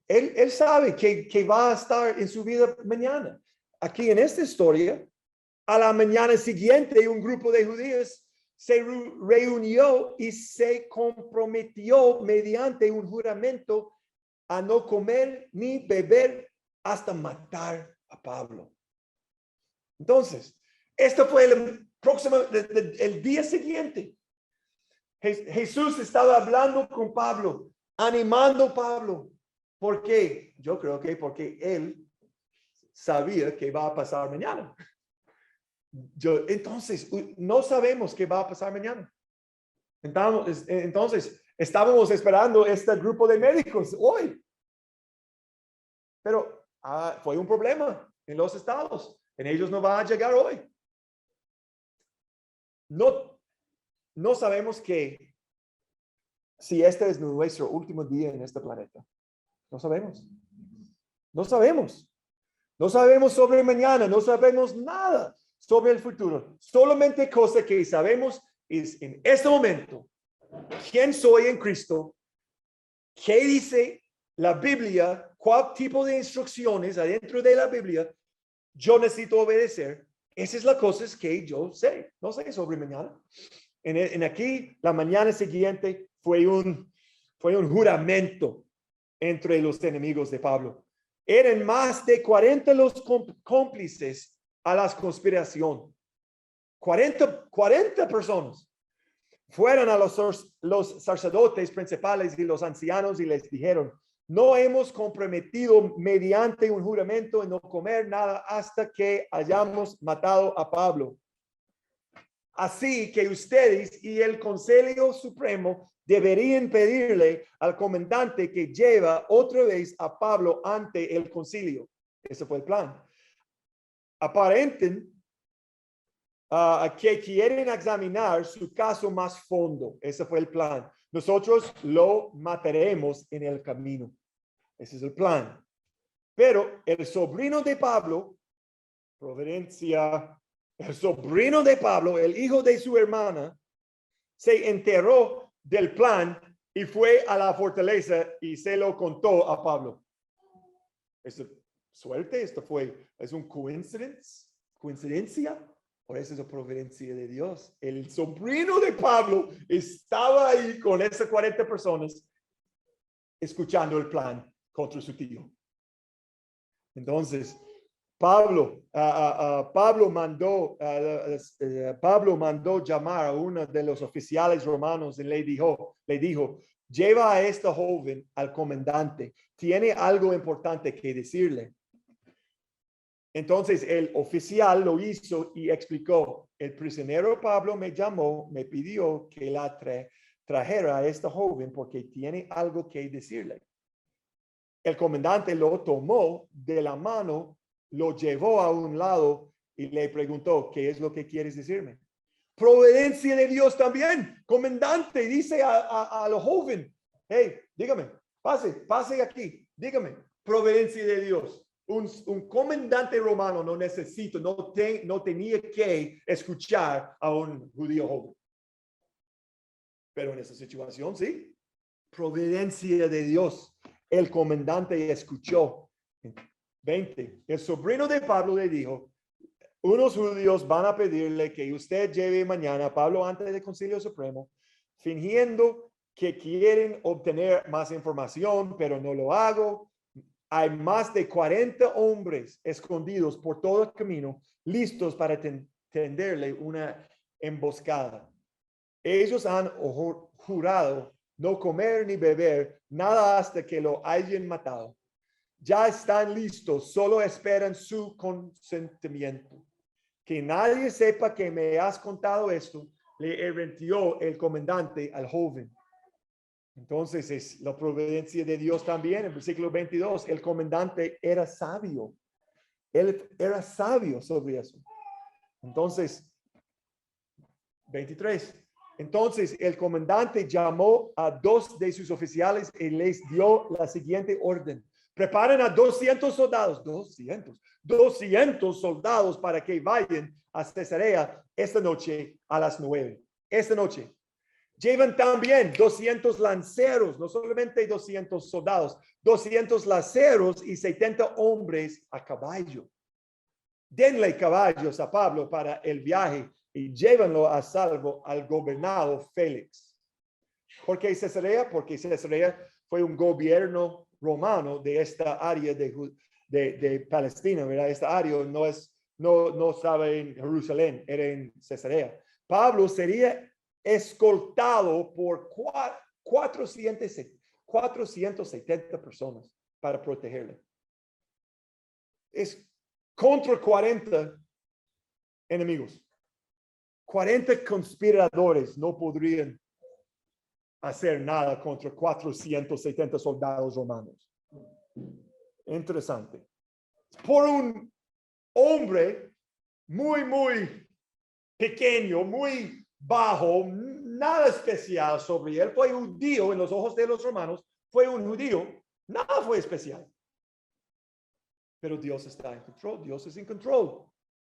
Él sabe que va a estar en su vida mañana. Aquí en esta historia, a la mañana siguiente, un grupo de judíos se reunió y se comprometió mediante un juramento a no comer ni beber hasta matar a Pablo. Entonces, esto fue el día siguiente. Jesús estaba hablando con Pablo, animando a Pablo. ¿Por qué? Yo creo que porque él sabía que va a pasar mañana. Entonces, no sabemos qué va a pasar mañana. Entonces, estábamos esperando este grupo de médicos hoy. Pero fue un problema en los estados. En ellos no van a llegar hoy. no sabemos si este es nuestro último día en este planeta. No sabemos. No sabemos. No sabemos sobre mañana. No sabemos nada sobre el futuro. Solamente cosa que sabemos es en este momento quién soy en Cristo, qué dice la Biblia, cuál tipo de instrucciones adentro de la Biblia yo necesito obedecer. Esa es la cosa que yo sé. No sé sobre mañana. En aquí, la mañana siguiente fue un juramento entre los enemigos de Pablo. Eran más de 40 los cómplices a la conspiración. 40 personas. Fueron a los sacerdotes principales y los ancianos y les dijeron, no hemos comprometido mediante un juramento en no comer nada hasta que hayamos matado a Pablo. Así que ustedes y el Consejo Supremo deberían pedirle al comandante que lleva otra vez a Pablo ante el concilio. Ese fue el plan. Aparenten que quieren examinar su caso más fondo. Ese fue el plan. Nosotros lo mataremos en el camino. Ese es el plan. Pero el sobrino de Pablo, Providencia, el sobrino de Pablo, el hijo de su hermana, se enteró del plan y fue a la fortaleza y se lo contó a Pablo. ¿Es suerte? ¿Es un coincidencia? Por eso es la providencia de Dios. El sobrino de Pablo estaba ahí con esas 40 personas escuchando el plan contra su tío. Entonces, Pablo mandó llamar a uno de los oficiales romanos y le dijo, lleva a esta joven al comandante. Tiene algo importante que decirle. Entonces el oficial lo hizo y explicó, el prisionero Pablo me llamó, me pidió que la trajera a esta joven porque tiene algo que decirle. El comandante lo tomó de la mano, lo llevó a un lado y le preguntó, ¿qué es lo que quieres decirme? Providencia de Dios también. Comandante dice a lo joven, hey, dígame, pase aquí, dígame, providencia de Dios. Un comandante romano no tenía que escuchar a un judío joven. Pero en esa situación, sí, providencia de Dios. El comandante escuchó. 20. El sobrino de Pablo le dijo, unos judíos van a pedirle que usted lleve mañana a Pablo ante el Concilio Supremo, fingiendo que quieren obtener más información, pero no lo hago. Hay más de 40 hombres escondidos por todo el camino, listos para tenderle una emboscada. Ellos han jurado no comer ni beber nada hasta que lo hayan matado. Ya están listos, solo esperan su consentimiento. Que nadie sepa que me has contado esto, le advirtió el comandante al joven. Entonces es la providencia de Dios también. En versículo 22, el comandante era sabio. Él era sabio sobre eso. Entonces, 23. Entonces el comandante llamó a 2 de sus oficiales y les dio la siguiente orden. Preparen a 200 soldados, 200 soldados para que vayan a Cesarea esta noche a las 9. Esta noche. Llevan también 200 lanceros, no solamente 200 soldados, 200 lanceros y 70 hombres a caballo. Denle caballos a Pablo para el viaje y llévenlo a salvo al gobernador Félix. ¿Por qué Cesarea? Porque Cesarea fue un gobierno romano de esta área de Palestina, ¿verdad? Esta área no estaba en Jerusalén, era en Cesarea. Pablo sería escoltado por 470 personas para protegerle. Es contra 40 enemigos. 40 conspiradores no podrían hacer nada contra 470 soldados romanos. Interesante. Por un hombre muy, muy pequeño, muy bajo, nada especial sobre él. Fue judío en los ojos de los romanos. Fue un judío. Nada fue especial. Pero Dios está en control. Dios es en control.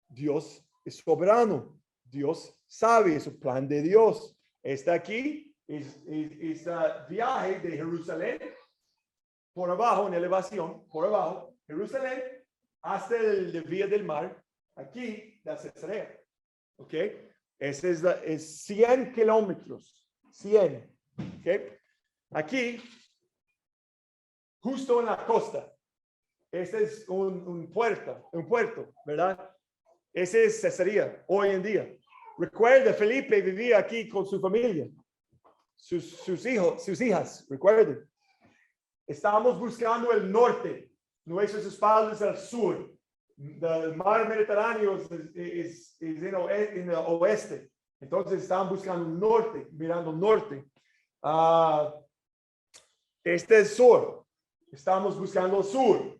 Dios es soberano. Dios sabe su plan de Dios. Está aquí. Es viaje de Jerusalén por abajo, en elevación, por abajo, Jerusalén, hasta el vía del mar, aquí, la Cesarea. ¿Ok? Ese es 100 kilómetros. 100. ¿Ok? Aquí, justo en la costa. Este es un puerto, ¿verdad? Ese es Cesarea, hoy en día. Recuerda, Felipe vivía aquí con su familia. Sus hijos, sus hijas, recuerden. Estábamos buscando el norte, nuestras espaldas al sur. El mar Mediterráneo es en el oeste. Entonces estaban buscando el norte, mirando el norte. Este es sur. Estamos buscando el sur.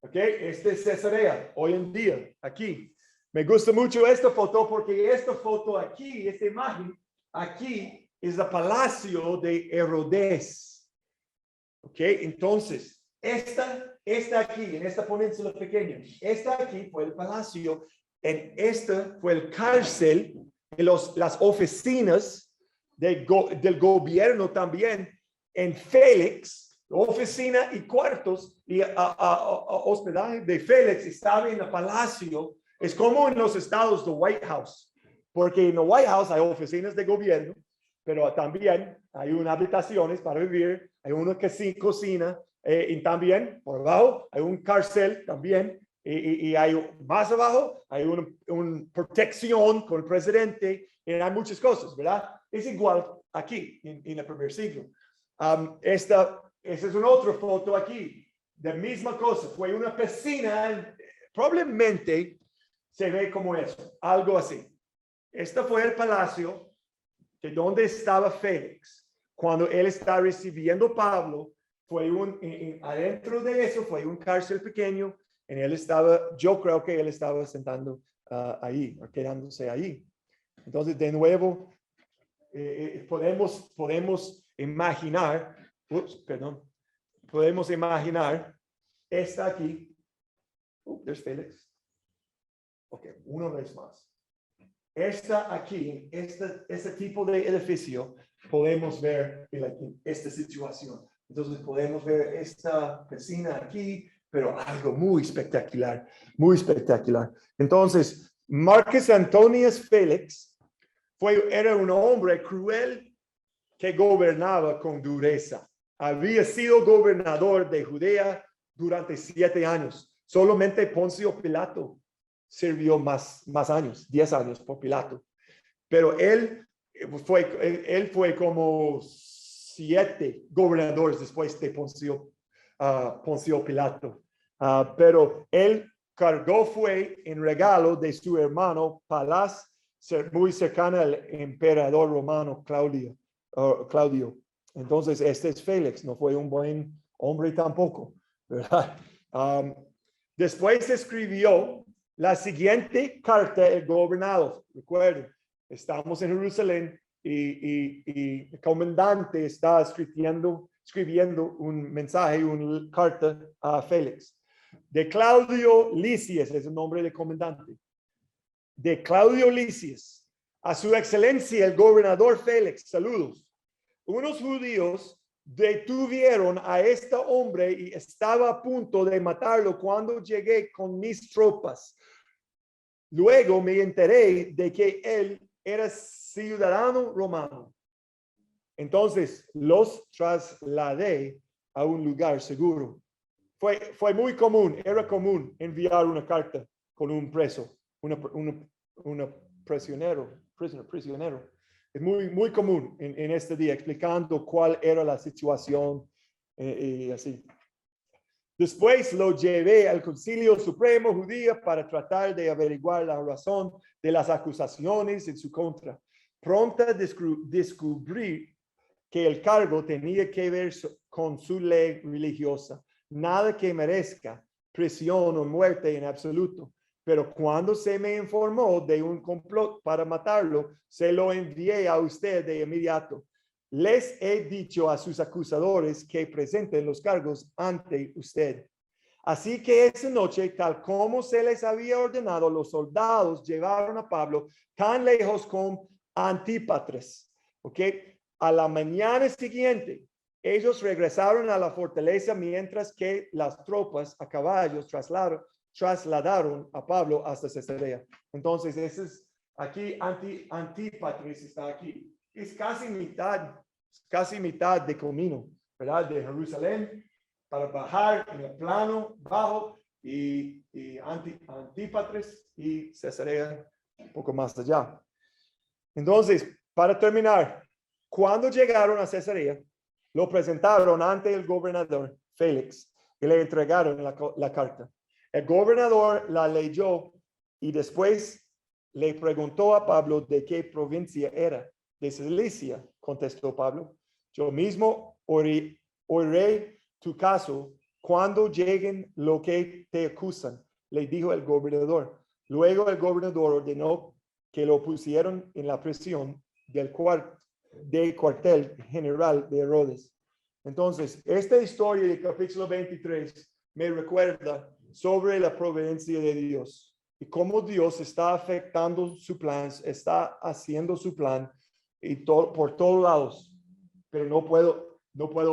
¿Ok? Este es Cesarea, hoy en día, aquí. Me gusta mucho esta foto porque esta foto aquí, esta imagen, aquí es el palacio de Herodes. Ok, entonces, esta aquí, en esta península pequeña, esta aquí fue el palacio, en esta fue el cárcel, en las oficinas del gobierno también, en Félix, oficina y cuartos y hospedaje de Félix estaba en el palacio. Es como en los estados de White House, porque en el White House hay oficinas de gobierno, pero también hay unas habitaciones para vivir, hay una cocina, y también por abajo hay un cárcel también, y hay más abajo, hay una protección con el presidente, y hay muchas cosas, ¿verdad? Es igual aquí, en el primer siglo. Esta es una otra foto aquí, de misma cosa, fue una piscina, probablemente se ve como eso, algo así. Este fue el palacio de donde estaba Félix. Cuando él está recibiendo a Pablo, fue adentro de eso fue un cárcel pequeño, y él estaba, yo creo que él estaba sentando ahí, o quedándose ahí. Entonces, de nuevo, podemos imaginar, podemos imaginar, está aquí, there's Félix. Ok, una vez más. Esta aquí, este tipo de edificio, podemos ver esta situación. Entonces podemos ver esta piscina aquí, pero algo muy espectacular, muy espectacular. Entonces, Marcus Antonius Félix era un hombre cruel que gobernaba con dureza. Había sido gobernador de Judea durante 7 años. Solamente Poncio Pilato sirvió más años, 10 años por Pilato. Pero él fue como 7 gobernadores después de Poncio Pilato. Pero él fue en regalo de su hermano Palas, muy cercana al emperador romano Claudio. Entonces, este es Félix, no fue un buen hombre tampoco, ¿verdad? Después escribió la siguiente carta al gobernador. Recuerden, estamos en Jerusalén y el comandante está escribiendo un mensaje, una carta a Félix. De Claudio Lisias, es el nombre del comandante. De Claudio Lisias, a su excelencia el gobernador Félix, saludos. Unos judíos detuvieron a este hombre y estaba a punto de matarlo cuando llegué con mis tropas. Luego me enteré de que él era ciudadano romano. Entonces los trasladé a un lugar seguro. Fue muy común, era común enviar una carta con un preso, una prisionero. Es muy común en este día, explicando cuál era la situación y así. Después lo llevé al Concilio Supremo Judío para tratar de averiguar la razón de las acusaciones en su contra. Pronto descubrí que el cargo tenía que ver con su ley religiosa. Nada que merezca prisión o muerte en absoluto. Pero cuando se me informó de un complot para matarlo, se lo envié a usted de inmediato. Les he dicho a sus acusadores que presenten los cargos ante usted. Así que esa noche, tal como se les había ordenado, los soldados llevaron a Pablo tan lejos como Antípatris. ¿Ok? A la mañana siguiente, ellos regresaron a la fortaleza mientras que las tropas a caballos trasladaron a Pablo hasta Cesarea. Entonces, ese es aquí, Antípatris está aquí. Es casi mitad de camino, ¿verdad? De Jerusalén para bajar en el plano bajo y Antípatris y Cesarea un poco más allá. Entonces, para terminar, cuando llegaron a Cesarea, lo presentaron ante el gobernador Félix y le entregaron la carta. El gobernador la leyó y después le preguntó a Pablo de qué provincia era. De Cilicia, contestó Pablo. Yo mismo oiré tu caso cuando lleguen lo que te acusan, le dijo el gobernador. Luego el gobernador ordenó que lo pusieron en la prisión del cuartel general de Herodes. Entonces, esta historia del capítulo 23 me recuerda sobre la providencia de Dios y cómo Dios está afectando su plan, está haciendo su plan y por todos lados, pero no puedo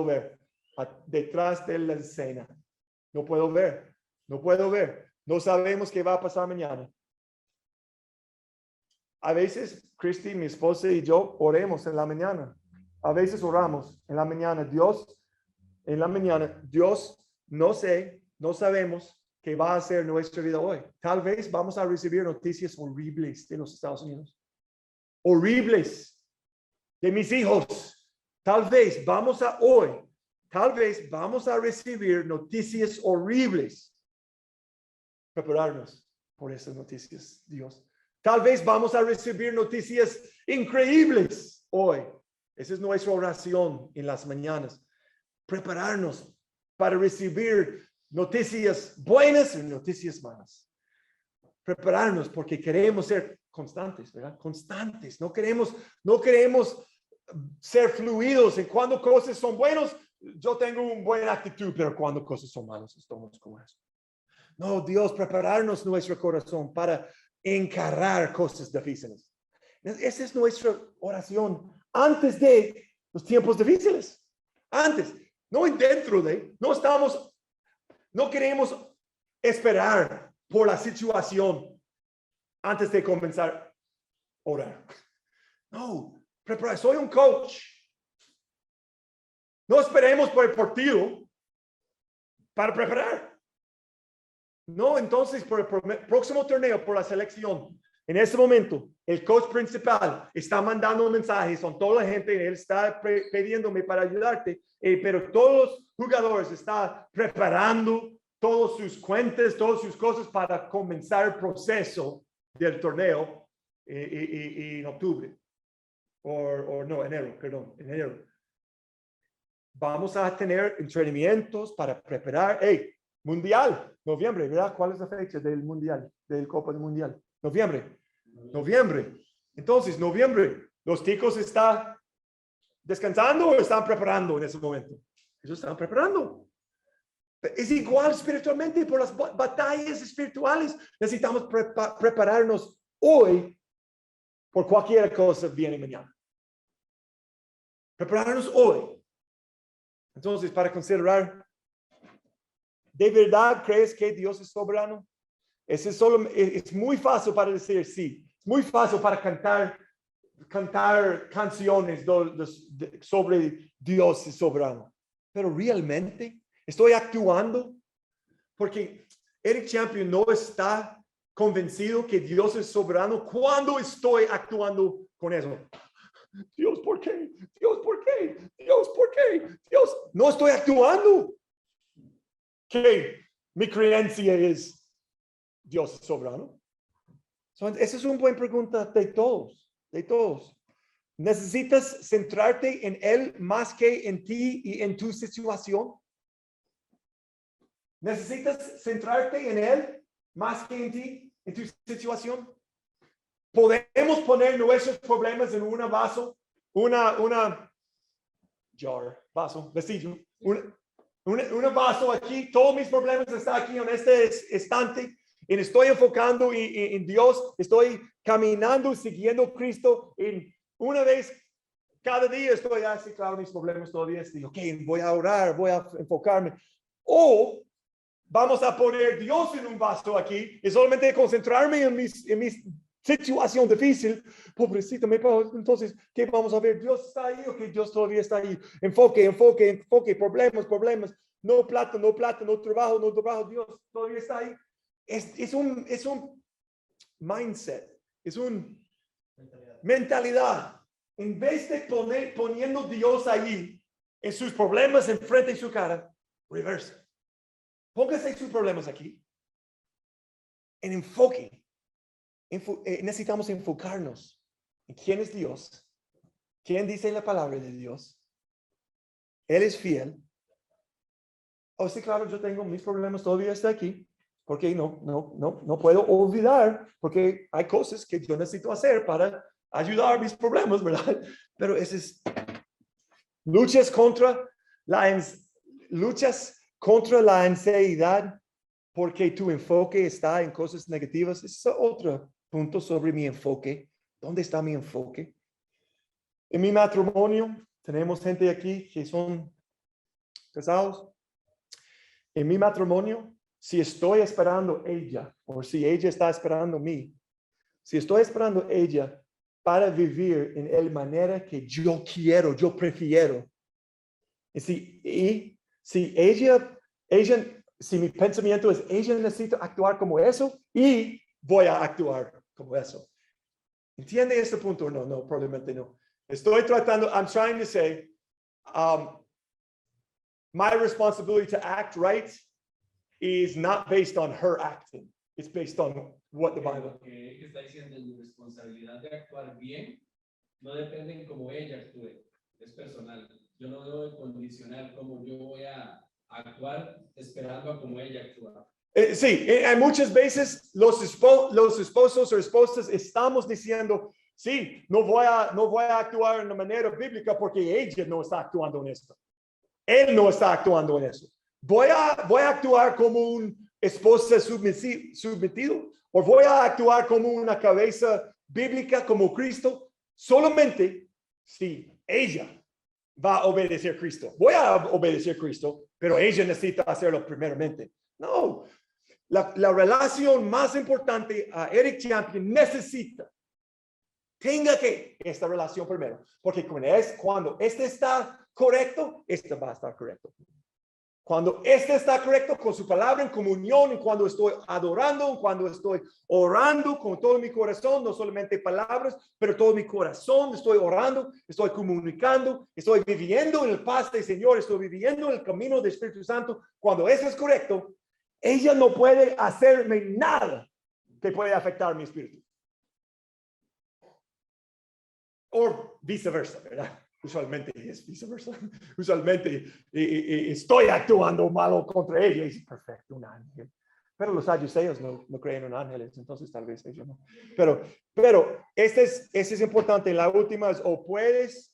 ver detrás de la escena. No puedo ver. No sabemos qué va a pasar mañana. A veces, Cristi, mi esposa y yo oremos en la mañana. A veces oramos en la mañana. Dios, no sabemos qué va a hacer nuestra vida hoy. Tal vez vamos a recibir noticias horribles de los Estados Unidos. Horribles de mis hijos. Tal vez vamos a recibir noticias horribles. Prepararnos por esas noticias, Dios. Tal vez vamos a recibir noticias increíbles hoy. Esa es nuestra oración en las mañanas. Prepararnos para recibir noticias buenas y noticias malas. Prepararnos porque queremos ser constantes, ¿verdad? Constantes. No queremos ser fluidos en cuando cosas son buenas. Yo tengo una buena actitud, pero cuando cosas son malas, estamos como eso. No, Dios, prepararnos nuestro corazón para encarar cosas difíciles. Esa es nuestra oración antes de los tiempos difíciles. Antes, no dentro de, no queremos esperar por la situación antes de comenzar a orar. No, preparar. Soy un coach. No esperemos por el partido para preparar. No, entonces por el próximo torneo, por la selección, en ese momento, el coach principal está mandando mensajes a toda la gente, él está pidiéndome para ayudarte, pero todos los jugadores están preparando todas sus cuentas, todas sus cosas para comenzar el proceso del torneo en octubre, o no, enero. Vamos a tener entrenamientos para preparar, Mundial, noviembre, ¿verdad? ¿Cuál es la fecha del Mundial, del Copa del Mundial? Noviembre. Entonces, noviembre, ¿los chicos están descansando o están preparando en ese momento? Ellos están preparando. Es igual espiritualmente por las batallas espirituales. Necesitamos prepararnos hoy por cualquier cosa viene mañana. Prepararnos hoy. Entonces, para considerar, ¿de verdad crees que Dios es soberano? Es muy fácil para decir sí. Es muy fácil para cantar canciones sobre Dios es soberano. Pero realmente estoy actuando porque Eric Champion no está convencido que Dios es soberano cuando estoy actuando con eso. Dios, ¿por qué? Dios, ¿por qué? Dios, ¿por qué? Dios, no estoy actuando. ¿Qué? Mi creencia es Dios es soberano. Esa es una buena pregunta de todos. ¿Necesitas centrarte en Él más que en ti y en tu situación? ¿Necesitas centrarte en Él más que en ti en tu situación? Podemos poner nuestros problemas en una vaso, vestillo, un vaso aquí. Todos mis problemas están aquí en este estante. Y estoy enfocando en Dios. Estoy caminando, siguiendo a Cristo. Y una vez cada día estoy así, claro, mis problemas todavía estoy, ok, voy a orar, voy a enfocarme. O vamos a poner Dios en un vaso aquí y solamente concentrarme en mi situación difícil. Pobrecito, entonces, ¿qué vamos a ver? Dios está ahí, ok, Dios todavía está ahí. Enfoque, problemas. No plata, no trabajo, Dios todavía está ahí. Es un mindset, es una mentalidad. En vez de poniendo Dios ahí, en sus problemas enfrente de su cara, reversa. Póngase sus problemas aquí. En enfoque. Necesitamos enfocarnos en quién es Dios. ¿Quién dice la palabra de Dios? Él es fiel. Oh, sí, claro, yo tengo mis problemas, todavía está aquí. Porque no puedo olvidar, porque hay cosas que yo necesito hacer para ayudar a mis problemas, ¿verdad? Pero ese es luchas contra la ansiedad, porque tu enfoque está en cosas negativas. Ese es otro punto sobre mi enfoque. ¿Dónde está mi enfoque? En mi matrimonio, tenemos gente aquí que son casados. En mi matrimonio, si estoy esperando ella, o si ella está esperando mí, si estoy esperando ella para vivir en la manera que yo quiero, yo prefiero, si mi pensamiento es, ella necesita actuar como eso, y voy a actuar como eso. ¿Entiende este punto? No, probablemente no. I'm trying to say, my responsibility to act right is not based on her acting. It's based on what the Bible. Que está diciendo, mi responsabilidad de actuar bien no depende en cómo ella actúe, es personal. Yo no debo condicionar cómo yo voy a actuar esperando a cómo ella actúa. Sí, muchas veces los esposos o esposas estamos diciendo, sí, no voy a actuar de una manera bíblica porque ella no está actuando en esto. Él no está actuando en eso. Voy a actuar como un esposa sometido, o voy a actuar como una cabeza bíblica, como Cristo, solamente si ella va a obedecer a Cristo. Voy a obedecer a Cristo, pero ella necesita hacerlo primeramente. No, la relación más importante a Eric Champion tenga que esta relación primero, porque cuando este está correcto, este va a estar correcto. Cuando este está correcto con su palabra en comunión, y cuando estoy adorando, cuando estoy orando con todo mi corazón, no solamente palabras, pero todo mi corazón, estoy orando, estoy comunicando, estoy viviendo en el paz del Señor, estoy viviendo en el camino del Espíritu Santo. Cuando eso es correcto, ella no puede hacerme nada que pueda afectar mi espíritu. O viceversa, ¿verdad? Usualmente es viceversa. Usualmente estoy actuando malo contra ella y es perfecto, un ángel. Pero los saduceos no creen en ángeles, entonces tal vez ellos no. Pero este es importante. La última es o puedes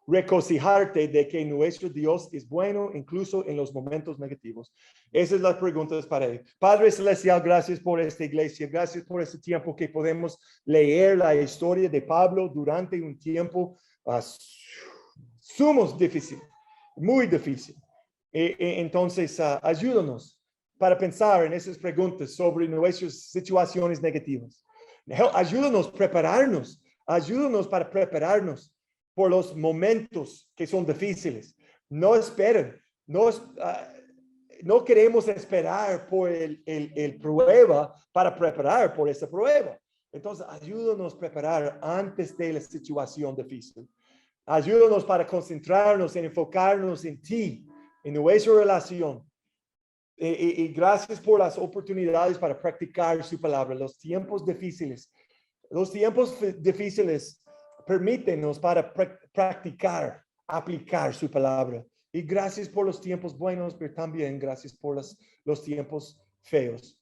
regocijarte de que nuestro Dios es bueno incluso en los momentos negativos. Esas son las preguntas para él. Padre Celestial, gracias por esta iglesia, gracias por este tiempo que podemos leer la historia de Pablo durante un tiempo sumos difícil, muy difícil. Entonces, ayúdanos para pensar en esas preguntas sobre nuestras situaciones negativas. Ayúdanos para prepararnos por los momentos que son difíciles. No esperen, no queremos esperar por el prueba para preparar por esa prueba. Entonces, ayúdanos a preparar antes de la situación difícil. Ayúdanos para concentrarnos en enfocarnos en ti, en nuestra relación. Y gracias por las oportunidades para practicar su palabra. Los tiempos difíciles permítenos para practicar, aplicar su palabra. Y gracias por los tiempos buenos, pero también gracias por los tiempos feos.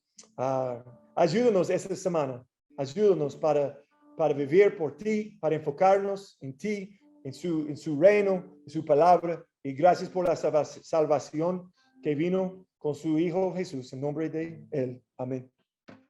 Ayúdanos esta semana. Ayúdanos para vivir por ti, para enfocarnos en ti, en su reino, en su palabra. Y gracias por la salvación que vino con su Hijo Jesús. En nombre de Él. Amén.